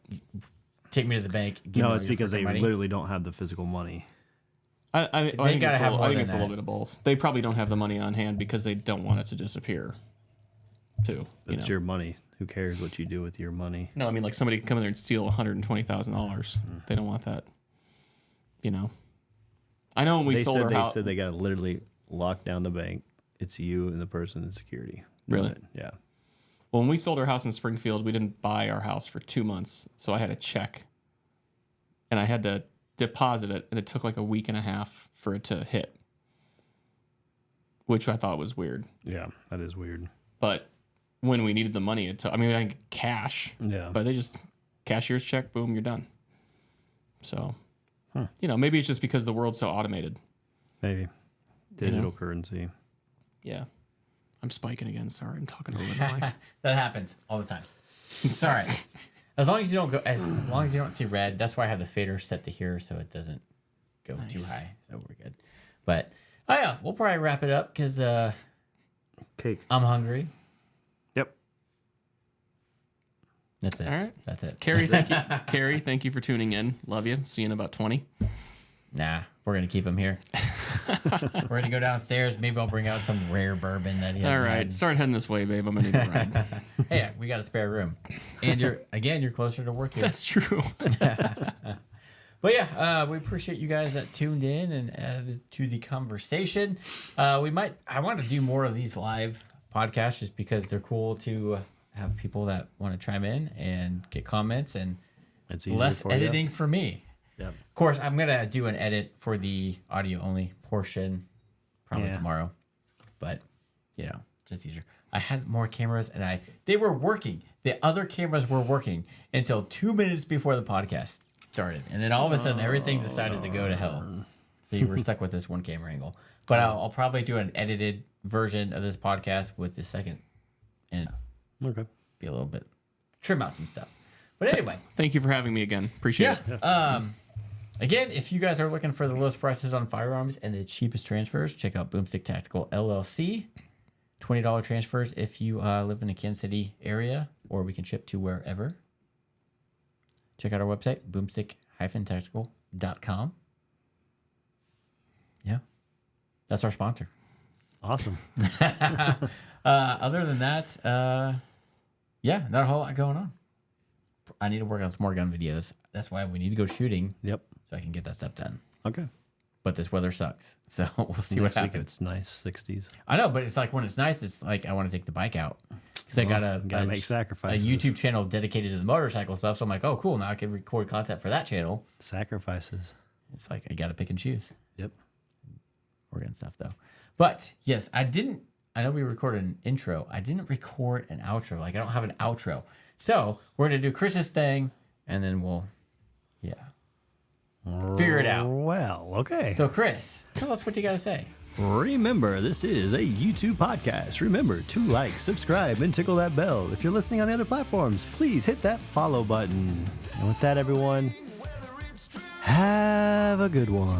take me to the bank"? No, it's because they literally don't have the physical money. I think it's a little bit of both. They probably don't have the money on hand because they don't want it to disappear. Too, it's your money. Who cares what you do with your money? No, I mean like somebody can come in there and steal $120,000. They don't want that. I know when we sold our house. They said they got to literally lock down the bank. It's you and the person in security. Really? Yeah. Well, when we sold our house in Springfield, we didn't buy our house for 2 months, so I had a check, and I had to deposit it, and it took like a week and a half for it to hit, which I thought was weird. Yeah, that is weird. But when we needed the money, I didn't get cash. Yeah. But they just cashier's check, boom, you're done. So, maybe it's just because the world's so automated. Maybe digital currency. Yeah, I'm spiking again. Sorry, I'm talking over the mic. That happens all the time. It's all right. As long as you don't see red. That's why I have the fader set to here so it doesn't go too high. So we're good. But we'll probably wrap it up because cake. I'm hungry. Yep. That's it. All right. That's it. Carrie, thank you. Carrie, thank you for tuning in. Love you. See you in about 20. Nah, we're gonna keep him here. We're gonna go downstairs. Maybe I'll bring out some rare bourbon that he has. All right, start heading this way, babe. I'm gonna need a ride. Hey, we got a spare room, and you're closer to work here. That's true. But yeah, we appreciate you guys that tuned in and added to the conversation. I want to do more of these live podcasts just because they're cool to have people that want to chime in and get comments, and it's less editing for me. Yep. Of course, I'm going to do an edit for the audio only portion probably tomorrow. But, just easier. I had more cameras and they were working. The other cameras were working until 2 minutes before the podcast started. And then all of a sudden, everything decided to go to hell. So you were stuck with this one camera angle. But I'll probably do an edited version of this podcast with the second and be a little bit, trim out some stuff. But anyway. Thank you for having me again. Appreciate it. Again, if you guys are looking for the lowest prices on firearms and the cheapest transfers, check out Boomstick Tactical LLC. $20 transfers if you live in the Kansas City area, or we can ship to wherever. Check out our website, boomstick-tactical.com. Yeah, that's our sponsor. Awesome. Other than that, not a whole lot going on. I need to work on some more gun videos. That's why we need to go shooting. Yep. So I can get that stuff done. Okay. But this weather sucks. So we'll see what happens. It's nice, 60s. I know, but it's like when it's nice, it's like I want to take the bike out. Because I got make sacrifices. A YouTube channel dedicated to the motorcycle stuff. So I'm like, oh, cool. Now I can record content for that channel. Sacrifices. It's like I got to pick and choose. Yep. Work on stuff, though. But yes, I know we recorded an intro. I didn't record an outro. Like I don't have an outro. So we're going to do Chris's thing, and then we'll, figure it out. Well, okay. So Chris, tell us what you got to say. Remember, this is a YouTube podcast. Remember to like, subscribe, and tickle that bell. If you're listening on the other platforms, please hit that follow button. And with that, everyone, have a good one.